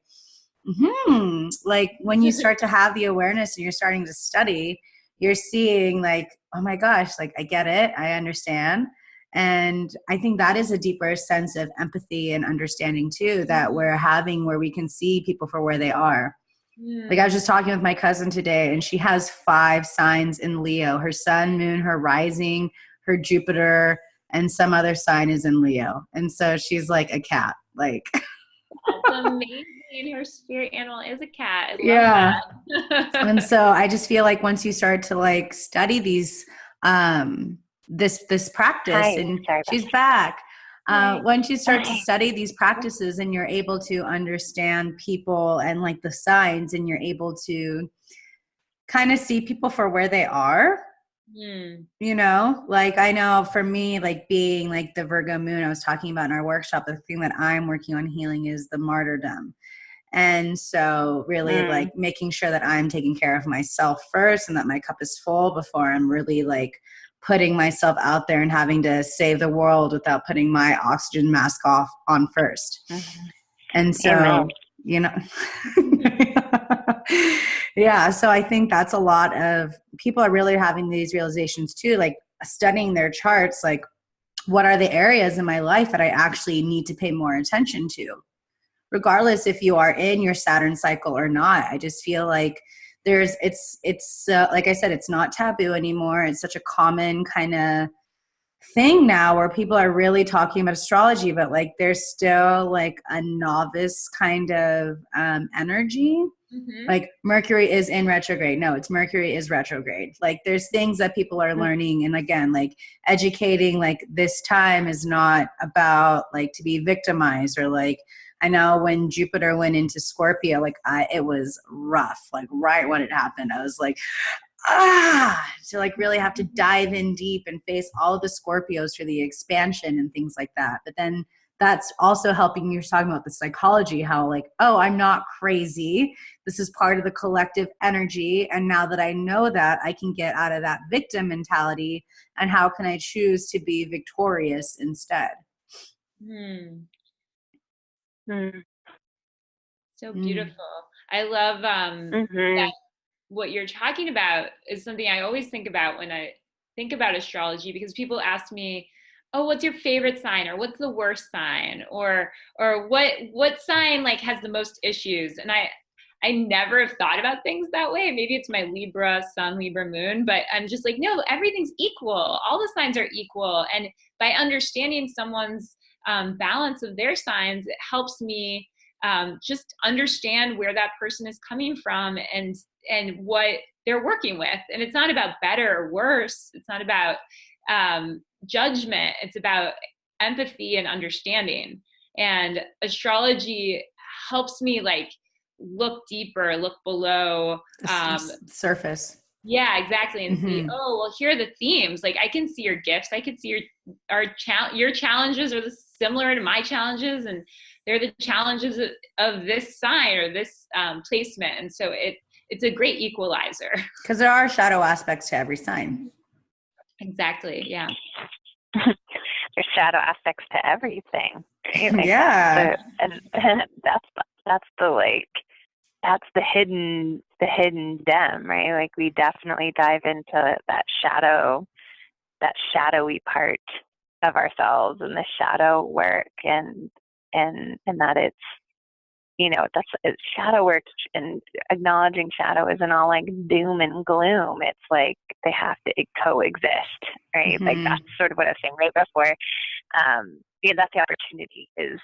like when you start to have the awareness and you're starting to study, you're seeing like, oh my gosh, like I get it, I understand. And I think that is a deeper sense of empathy and understanding too, that we're having, where we can see people for where they are. Like I was just talking with my cousin today, and she has 5 signs in Leo. Her sun, moon, her rising, her Jupiter, and some other sign is in Leo. And so she's like a cat. Like That's amazing. Her spirit animal is a cat. I love yeah. that. And so I just feel like once you start to like study these this practice, Hi, and sorry about she's that. back. Right. Once you start to Hi. study these practices and you're able to understand people and like the signs, and you're able to kind of see people for where they are, you know, like I know for me, like being like the Virgo moon I was talking about in our workshop, the thing that I'm working on healing is the martyrdom. And so really like making sure that I'm taking care of myself first and that my cup is full before I'm really like putting myself out there and having to save the world without putting my oxygen mask off on first. And so, Amen. you know, yeah. So I think that's a lot of people are really having these realizations too, like studying their charts, like what are the areas in my life that I actually need to pay more attention to? Regardless if you are in your Saturn cycle or not. I just feel like it's like I said, it's not taboo anymore. It's such a common kind of thing now where people are really talking about astrology, but like there's still like a novice kind of energy. Like Mercury is in retrograde. No, it's Mercury is retrograde. Like there's things that people are learning. And again, like educating, like this time is not about like to be victimized or like, I know when Jupiter went into Scorpio, like it was rough, like right when it happened, I was like, to like really have to dive in deep and face all of the Scorpios for the expansion and things like that. But then that's also helping. You're talking about the psychology, how like, oh, I'm not crazy. This is part of the collective energy. And now that I know that, I can get out of that victim mentality. And how can I choose to be victorious instead? So beautiful. I love that what you're talking about is something I always think about when I think about astrology, because people ask me, oh, what's your favorite sign, or what's the worst sign, or what sign like has the most issues? And I never have thought about things that way. Maybe it's my Libra sun, Libra moon, but I'm just like, no, everything's equal. All the signs are equal. And by understanding someone's balance of their signs, it helps me just understand where that person is coming from and what they're working with. And it's not about better or worse. It's not about judgment. It's about empathy and understanding. And astrology helps me like look deeper, look below surface. Yeah, exactly. And see, oh, well, here are the themes. Like I can see your gifts. I can see your challenges are similar to my challenges, and they're the challenges of this sign or this placement. And so it's a great equalizer. Because there are shadow aspects to every sign. Exactly. Yeah. There's shadow aspects to everything. Right? Yeah. And that's the hidden gem, right? Like we definitely dive into that shadowy part of ourselves and the shadow work, and that it's, you know, it's shadow work, and acknowledging shadow isn't all like doom and gloom. It's like they have to coexist, right? Like that's sort of what I was saying right before. Yeah, that's the opportunity is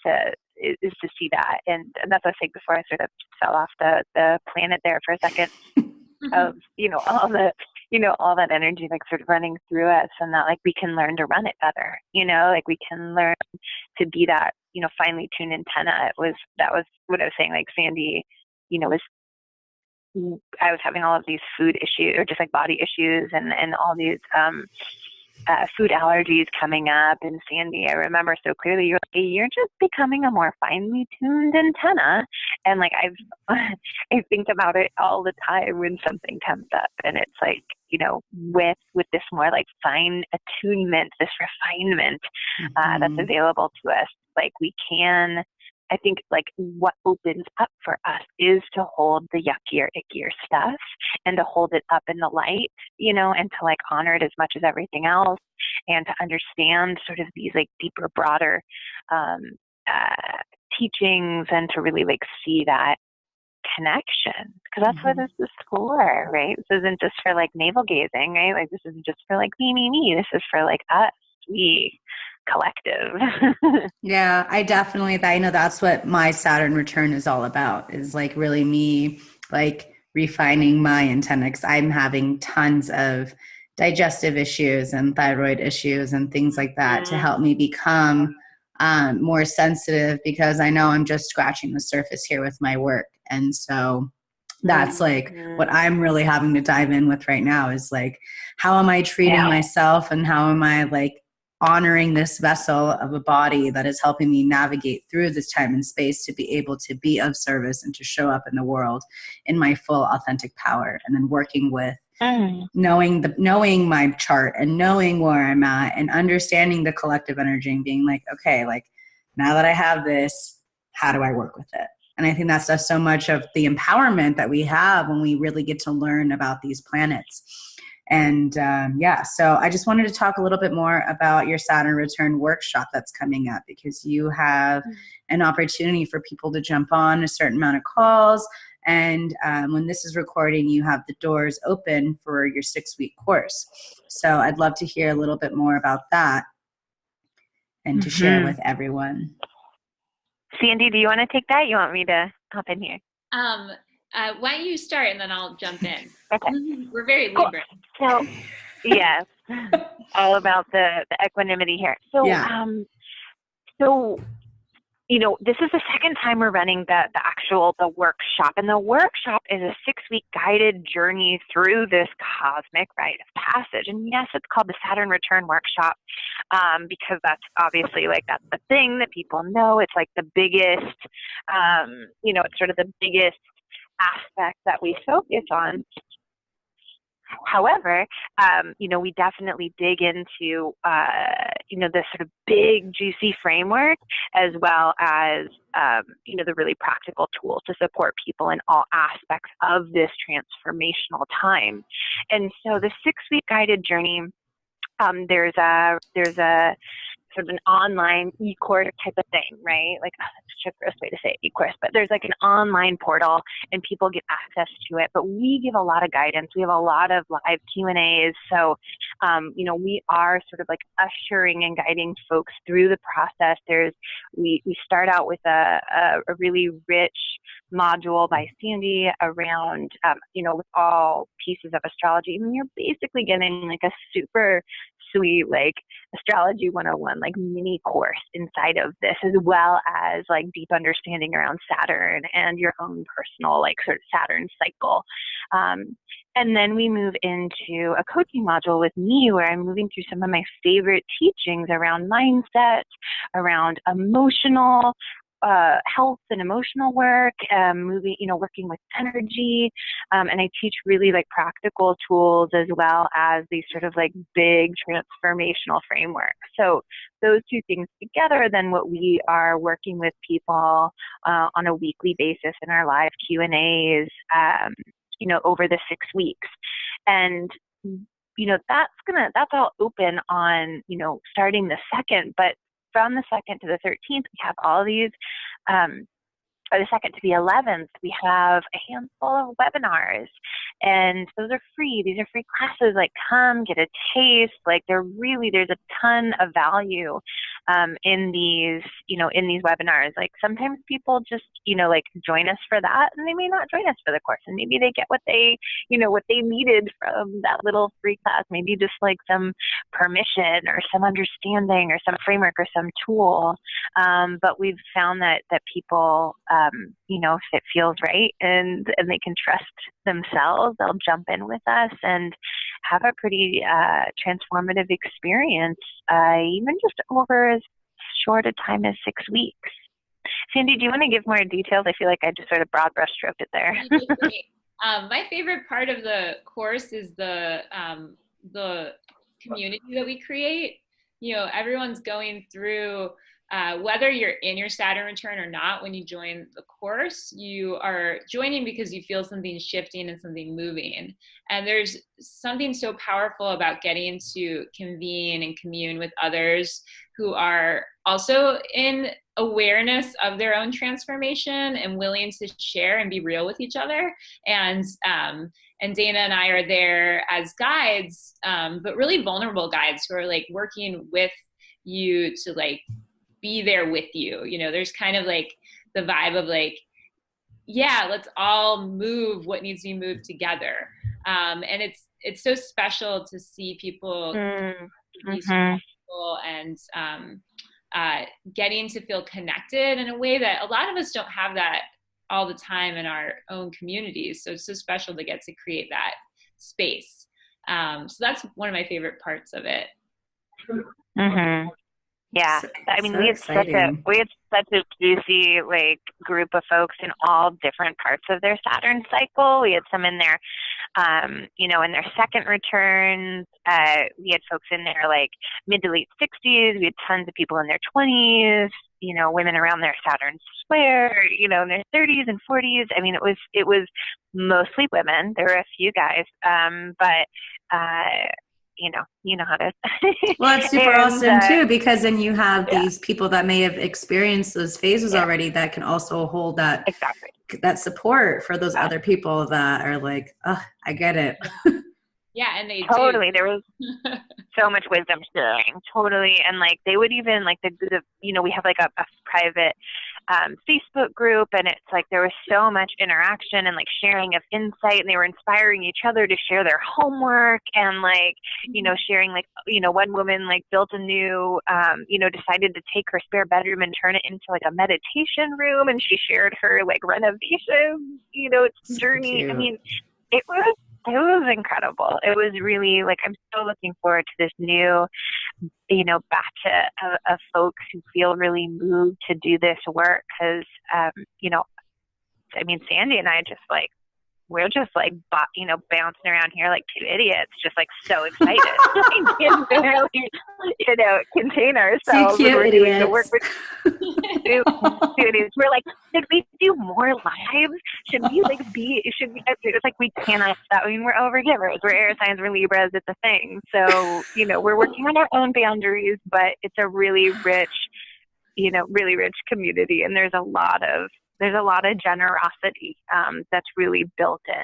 to see that, and that's what I was saying before I sort of fell off the planet there for a second of all that energy like sort of running through us, and that like we can learn to run it better, like we can learn to be that finely tuned antenna. That was what I was saying, like Sandy I was having all of these food issues or just like body issues and all these food allergies coming up. And Sandy, I remember so clearly, you're just becoming a more finely tuned antenna. And like I think about it all the time when something comes up, and it's like, with this more like fine attunement, this refinement that's available to us, like we can, I think like what opens up for us is to hold the yuckier, ickier stuff and to hold it up in the light, and to like honor it as much as everything else, and to understand sort of these like deeper, broader teachings, and to really like see that connection, because that's what this is for, right? This isn't just for like navel gazing, right? Like this isn't just for like me. This is for like us, we, collective. Yeah, I know that's what my Saturn return is all about, is like really me like refining my antenna, 'cause I'm having tons of digestive issues and thyroid issues and things like that, to help me become more sensitive, because I know I'm just scratching the surface here with my work. And so that's like what I'm really having to dive in with right now, is like, how am I treating myself, and how am I like honoring this vessel of a body that is helping me navigate through this time and space to be able to be of service and to show up in the world in my full authentic power. And then working with knowing my chart and knowing where I'm at and understanding the collective energy and being like, okay, like now that I have this, how do I work with it? And I think that's just so much of the empowerment that we have when we really get to learn about these planets. And so I just wanted to talk a little bit more about your Saturn Return workshop that's coming up, because you have an opportunity for people to jump on a certain amount of calls. And when this is recording, you have the doors open for your 6-week course. So I'd love to hear a little bit more about that and to share with everyone. Sandy, do you want to take that? You want me to hop in here? Why don't you start and then I'll jump in. Okay. We're very Libra. So, yes, all about the equanimity here. So, you know, this is the second time we're running the workshop, and the workshop is a 6-week guided journey through this cosmic rite of passage. And yes, it's called the Saturn Return workshop, because that's obviously like, that's the thing that people know. It's like the biggest, you know, it's sort of the biggest aspect that we focus on. However, you know, we definitely dig into, you know, this sort of big, juicy framework, as well as, you know, the really practical tools to support people in all aspects of this transformational time. And so the 6-week guided journey, there's a sort of an online e-course type of thing, right? Like, oh, that's such a gross way to say e-course, but there's like an online portal and people get access to it. But we give a lot of guidance. We have a lot of live Q&As. So, you know, we are sort of like ushering and guiding folks through the process. We start out with a really rich module by Sandy around, you know, with all pieces of astrology. I mean, you're basically getting like a super sweet, like, Astrology 101, like mini course inside of this, as well as like deep understanding around Saturn and your own personal, like, sort of Saturn cycle. And then we move into a coaching module with me, where I'm moving through some of my favorite teachings around mindset, around emotional health and emotional work, working with energy. And I teach really like practical tools, as well as these sort of like big transformational frameworks. So those two things together, then what we are working with people on a weekly basis in our live Q&As, you know, over the 6 weeks. And you know, that's all open on, you know, starting the 2nd, but from the 2nd to the 13th, we have all these, or the 2nd to the 11th, we have a handful of webinars, and those are free. These are free classes. Like, come get a taste. Like, there's a ton of value in these, you know, in these webinars. Like, sometimes people just, you know, like, join us for that, and they may not join us for the course, and maybe they get what they needed from that little free class. Maybe just like some permission or some understanding or some framework or some tool. But we've found that people, you know, if it feels right and they can trust themselves, they'll jump in with us and have a pretty transformative experience, even just over as short a time as 6 weeks. Sandy, do you want to give more details? I feel like I just sort of broad brush stroked it there. My favorite part of the course is the community that we create. You know, everyone's going through, whether you're in your Saturn return or not, when you join the course, you are joining because you feel something shifting and something moving. And there's something so powerful about getting to convene and commune with others who are also in awareness of their own transformation and willing to share and be real with each other. And Dana and I are there as guides, but really vulnerable guides who are like working with you to like be there with you. You know, there's kind of like the vibe of like, yeah, let's all move what needs to be moved together. And it's so special to see people be people and getting to feel connected in a way that a lot of us don't have that all the time in our own communities. So it's so special to get to create that space. So that's one of my favorite parts of it. Mm-hmm. Yeah, I mean, So we had such a juicy like group of folks in all different parts of their Saturn cycle. We had some in their, you know, in their second returns. We had folks in their like mid to late 60s. We had tons of people in their 20s. You know, women around their Saturn square. You know, in their 30s and 40s. I mean, it was mostly women. There were a few guys, but. You know how to. Well, it's super awesome too, because then you have these people that may have experienced those phases already that can also hold that that support for those other people that are like, oh, I get it. Yeah, and they totally. do. There was so much wisdom sharing, totally, and like they would even like the you know, we have like a private Facebook group, and it's like there was so much interaction and like sharing of insight, and they were inspiring each other to share their homework, and like, you know, sharing like, you know, one woman like built a new you know, decided to take her spare bedroom and turn it into like a meditation room, and she shared her like renovation, you know, journey. Cute. I mean, it was incredible. It was really like, I'm so looking forward to this new, you know, batch of folks who feel really moved to do this work. Cause, you know, I mean, Sandy and I just like, we're just like, you know, bouncing around here like two idiots, just like so excited. We can barely, you know, contain ourselves. Two cute idiots. The work idiots. We're like, should we do more lives? Should we like it's like we cannot stop. I mean, we're overgivers. We're air signs, we're Libras, it's a thing. So, you know, we're working on our own boundaries, but it's a really rich, you know, really rich community. And there's a lot of generosity that's really built in.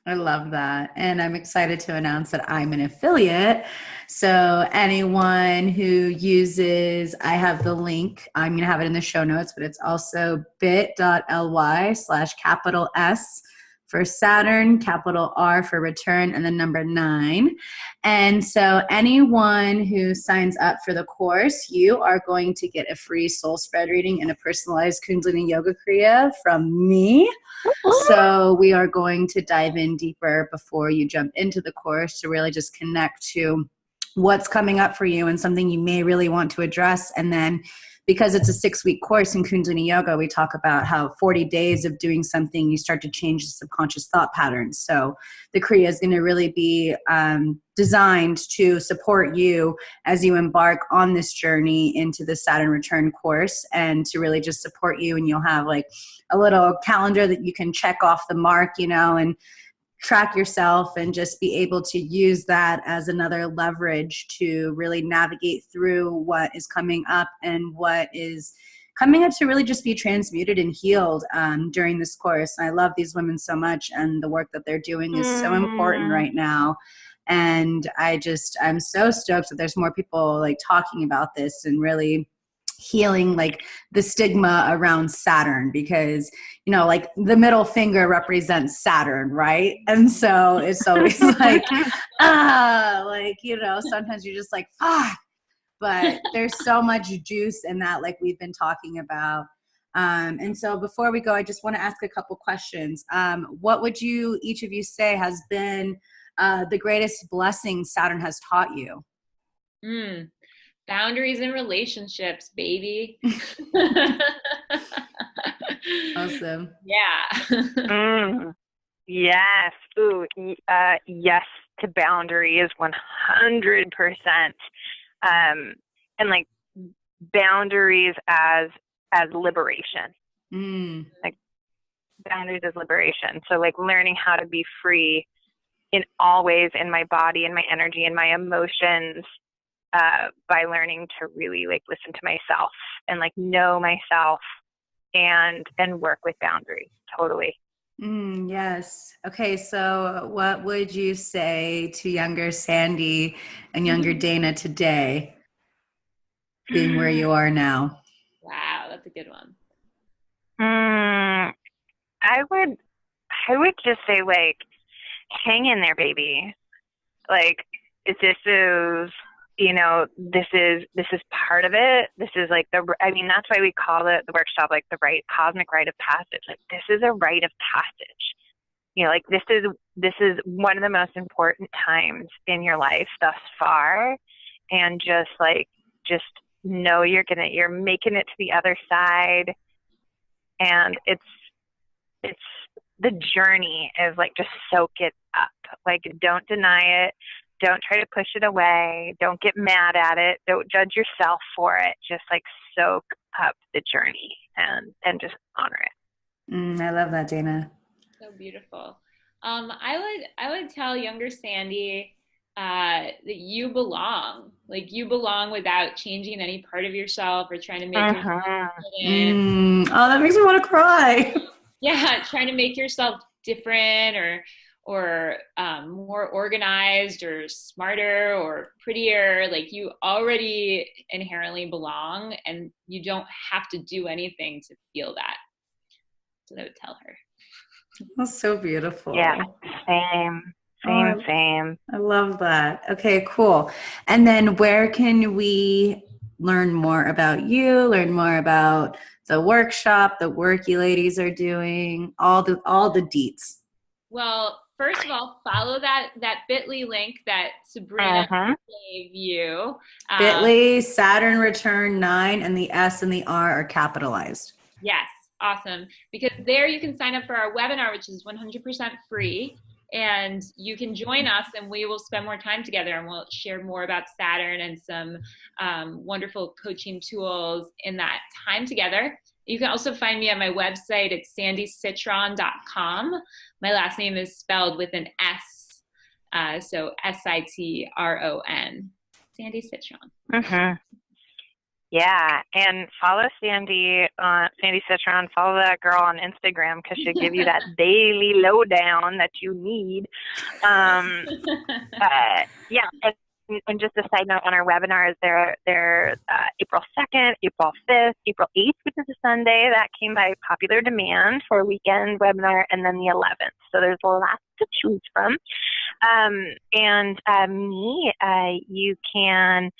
I love that. And I'm excited to announce that I'm an affiliate. So anyone who uses, I have the link, I'm going to have it in the show notes, but it's also bit.ly/capital S for Saturn, capital R for return, and then number 9. And so anyone who signs up for the course, you are going to get a free soul spread reading and a personalized Kundalini Yoga Kriya from me. So we are going to dive in deeper before you jump into the course to really just connect to what's coming up for you and something you may really want to address. And then because it's a 6-week course in Kundalini Yoga, we talk about how 40 days of doing something, you start to change the subconscious thought patterns. So the Kriya is going to really be designed to support you as you embark on this journey into the Saturn Return course, and to really just support you. And you'll have like a little calendar that you can check off the mark, you know, and track yourself and just be able to use that as another leverage to really navigate through what is coming up and what is coming up to really just be transmuted and healed during this course. And I love these women so much, and the work that they're doing is so important right now. And I'm so stoked that there's more people like talking about this and really healing like the stigma around Saturn, because, you know, like the middle finger represents Saturn, right? And so it's always like, like, you know, sometimes you're just like, fuck, but there's so much juice in that, like we've been talking about. And so before we go, I just want to ask a couple questions. What would you, each of you, say has been the greatest blessing Saturn has taught you? Boundaries in relationships, baby. Awesome. Yeah. Yes. Ooh, yes to boundaries, 100%. And like boundaries as liberation. Like boundaries as liberation. So like learning how to be free in all ways, in my body, in my energy, in my emotions, by learning to really like listen to myself and like know myself and work with boundaries. Totally. Yes. Okay. So what would you say to younger Sandy and younger Dana today, being where you are now? Wow, that's a good one. I would just say, like, hang in there, baby. Like, this is, you know, this is part of it. This is like that's why we call the workshop like the cosmic rite of passage. Like, this is a rite of passage. You know, like this is one of the most important times in your life thus far. And just know you're making it to the other side. And it's the journey is like, just soak it up. Like, don't deny it. Don't try to push it away. Don't get mad at it. Don't judge yourself for it. Just like soak up the journey and just honor it. I love that, Dana. So beautiful. I would tell younger Sandy that you belong. Like, you belong without changing any part of yourself or trying to make yourself Oh, that makes me want to cry. Yeah, trying to make yourself different or more organized or smarter or prettier. Like, you already inherently belong, and you don't have to do anything to feel that. So I would tell her. That's so beautiful. Yeah, same. I love that. Okay, cool. And then where can we learn more about you, learn more about the workshop, the work you ladies are doing, all the deets? Well, first of all, follow that bit.ly link that Sabrina gave you. Bit.ly, Saturn Return 9, and the S and the R are capitalized. Yes, awesome. Because there you can sign up for our webinar, which is 100% free. And you can join us, and we will spend more time together, and we'll share more about Saturn and some wonderful coaching tools in that time together. You can also find me at my website. It's sandysitron.com. My last name is spelled with an S, so Sitron. Sandy Sitron. Yeah, and follow Sandy Sitron. Follow that girl on Instagram, because she'll give you that daily lowdown that you need. Yeah, and just a side note on our webinars, they're April 2nd, April 5th, April 8th, which is a Sunday. That came by popular demand for a weekend webinar, and then the 11th. So there's lots to choose from. You can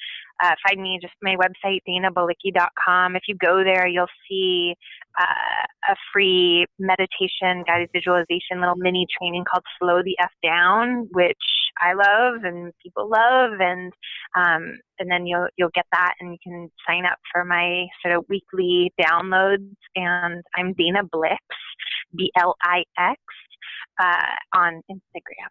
find me just my website, danabalicki.com. If you go there, you'll see a free meditation, guided visualization, little mini training called Slow the F Down, which I love and people love, and then you'll get that, and you can sign up for my sort of weekly downloads. And I'm Dana Blix, Blix, on Instagram.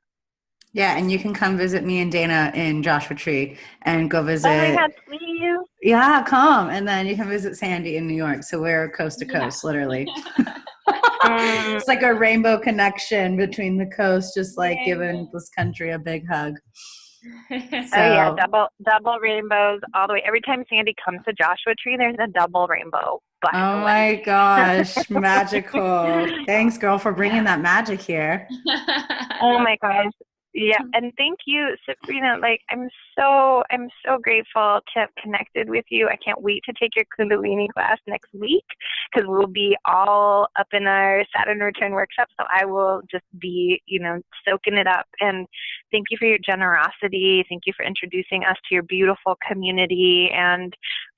Yeah, and you can come visit me and Dana in Joshua Tree and go visit. Oh my God, please. Yeah, come. And then you can visit Sandy in New York. So we're coast to coast, literally. It's like a rainbow connection between the coast, just like giving this country a big hug. Oh yeah, double rainbows all the way. Every time Sandy comes to Joshua Tree, there's a double rainbow. Oh my gosh, magical. Thanks, girl, for bringing that magic here. Oh my gosh. Yeah, and thank you, Sabrina. Like, I'm so grateful to have connected with you. I can't wait to take your Kundalini class next week, because we'll be all up in our Saturn Return workshop. So I will just be, soaking it up. And thank you for your generosity. Thank you for introducing us to your beautiful community and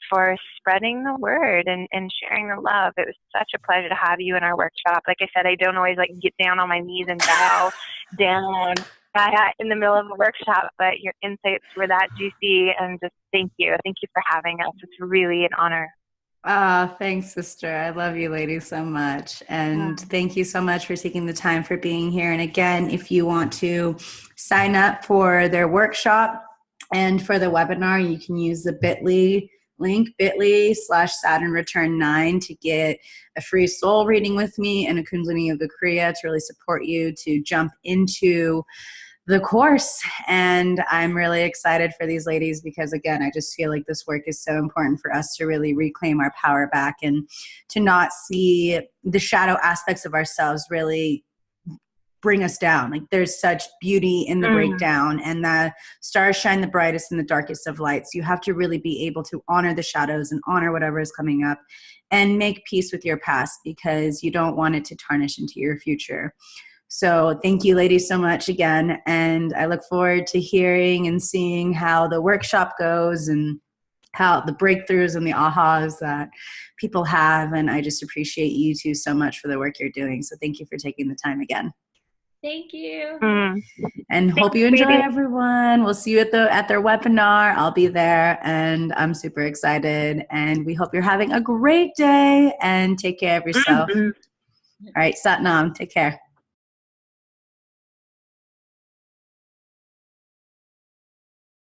for spreading the word and sharing the love. It was such a pleasure to have you in our workshop. Like I said, I don't always get down on my knees and bow down in the middle of a workshop, but your insights were that juicy, and just thank you. Thank you for having us. It's really an honor. Thanks, sister. I love you ladies so much. And thank you so much for taking the time for being here. And again, if you want to sign up for their workshop and for the webinar, you can use the bit.ly link, bit.ly/Saturn Return 9 to get a free soul reading with me and a Kundalini Yoga Kriya to really support you to jump into the course. And I'm really excited for these ladies because, again, I just feel like this work is so important for us to really reclaim our power back and to not see the shadow aspects of ourselves really bring us down. Like, there's such beauty in the breakdown, and the stars shine the brightest in the darkest of lights. You have to really be able to honor the shadows and honor whatever is coming up and make peace with your past, because you don't want it to tarnish into your future. So thank you, ladies, so much again. And I look forward to hearing and seeing how the workshop goes and how the breakthroughs and the ahas that people have. And I just appreciate you two so much for the work you're doing. So thank you for taking the time again. Thank you. And hope you enjoy, everyone. We'll see you at their webinar. I'll be there, and I'm super excited. And we hope you're having a great day, and take care of yourself. All right, Sat Nam, take care.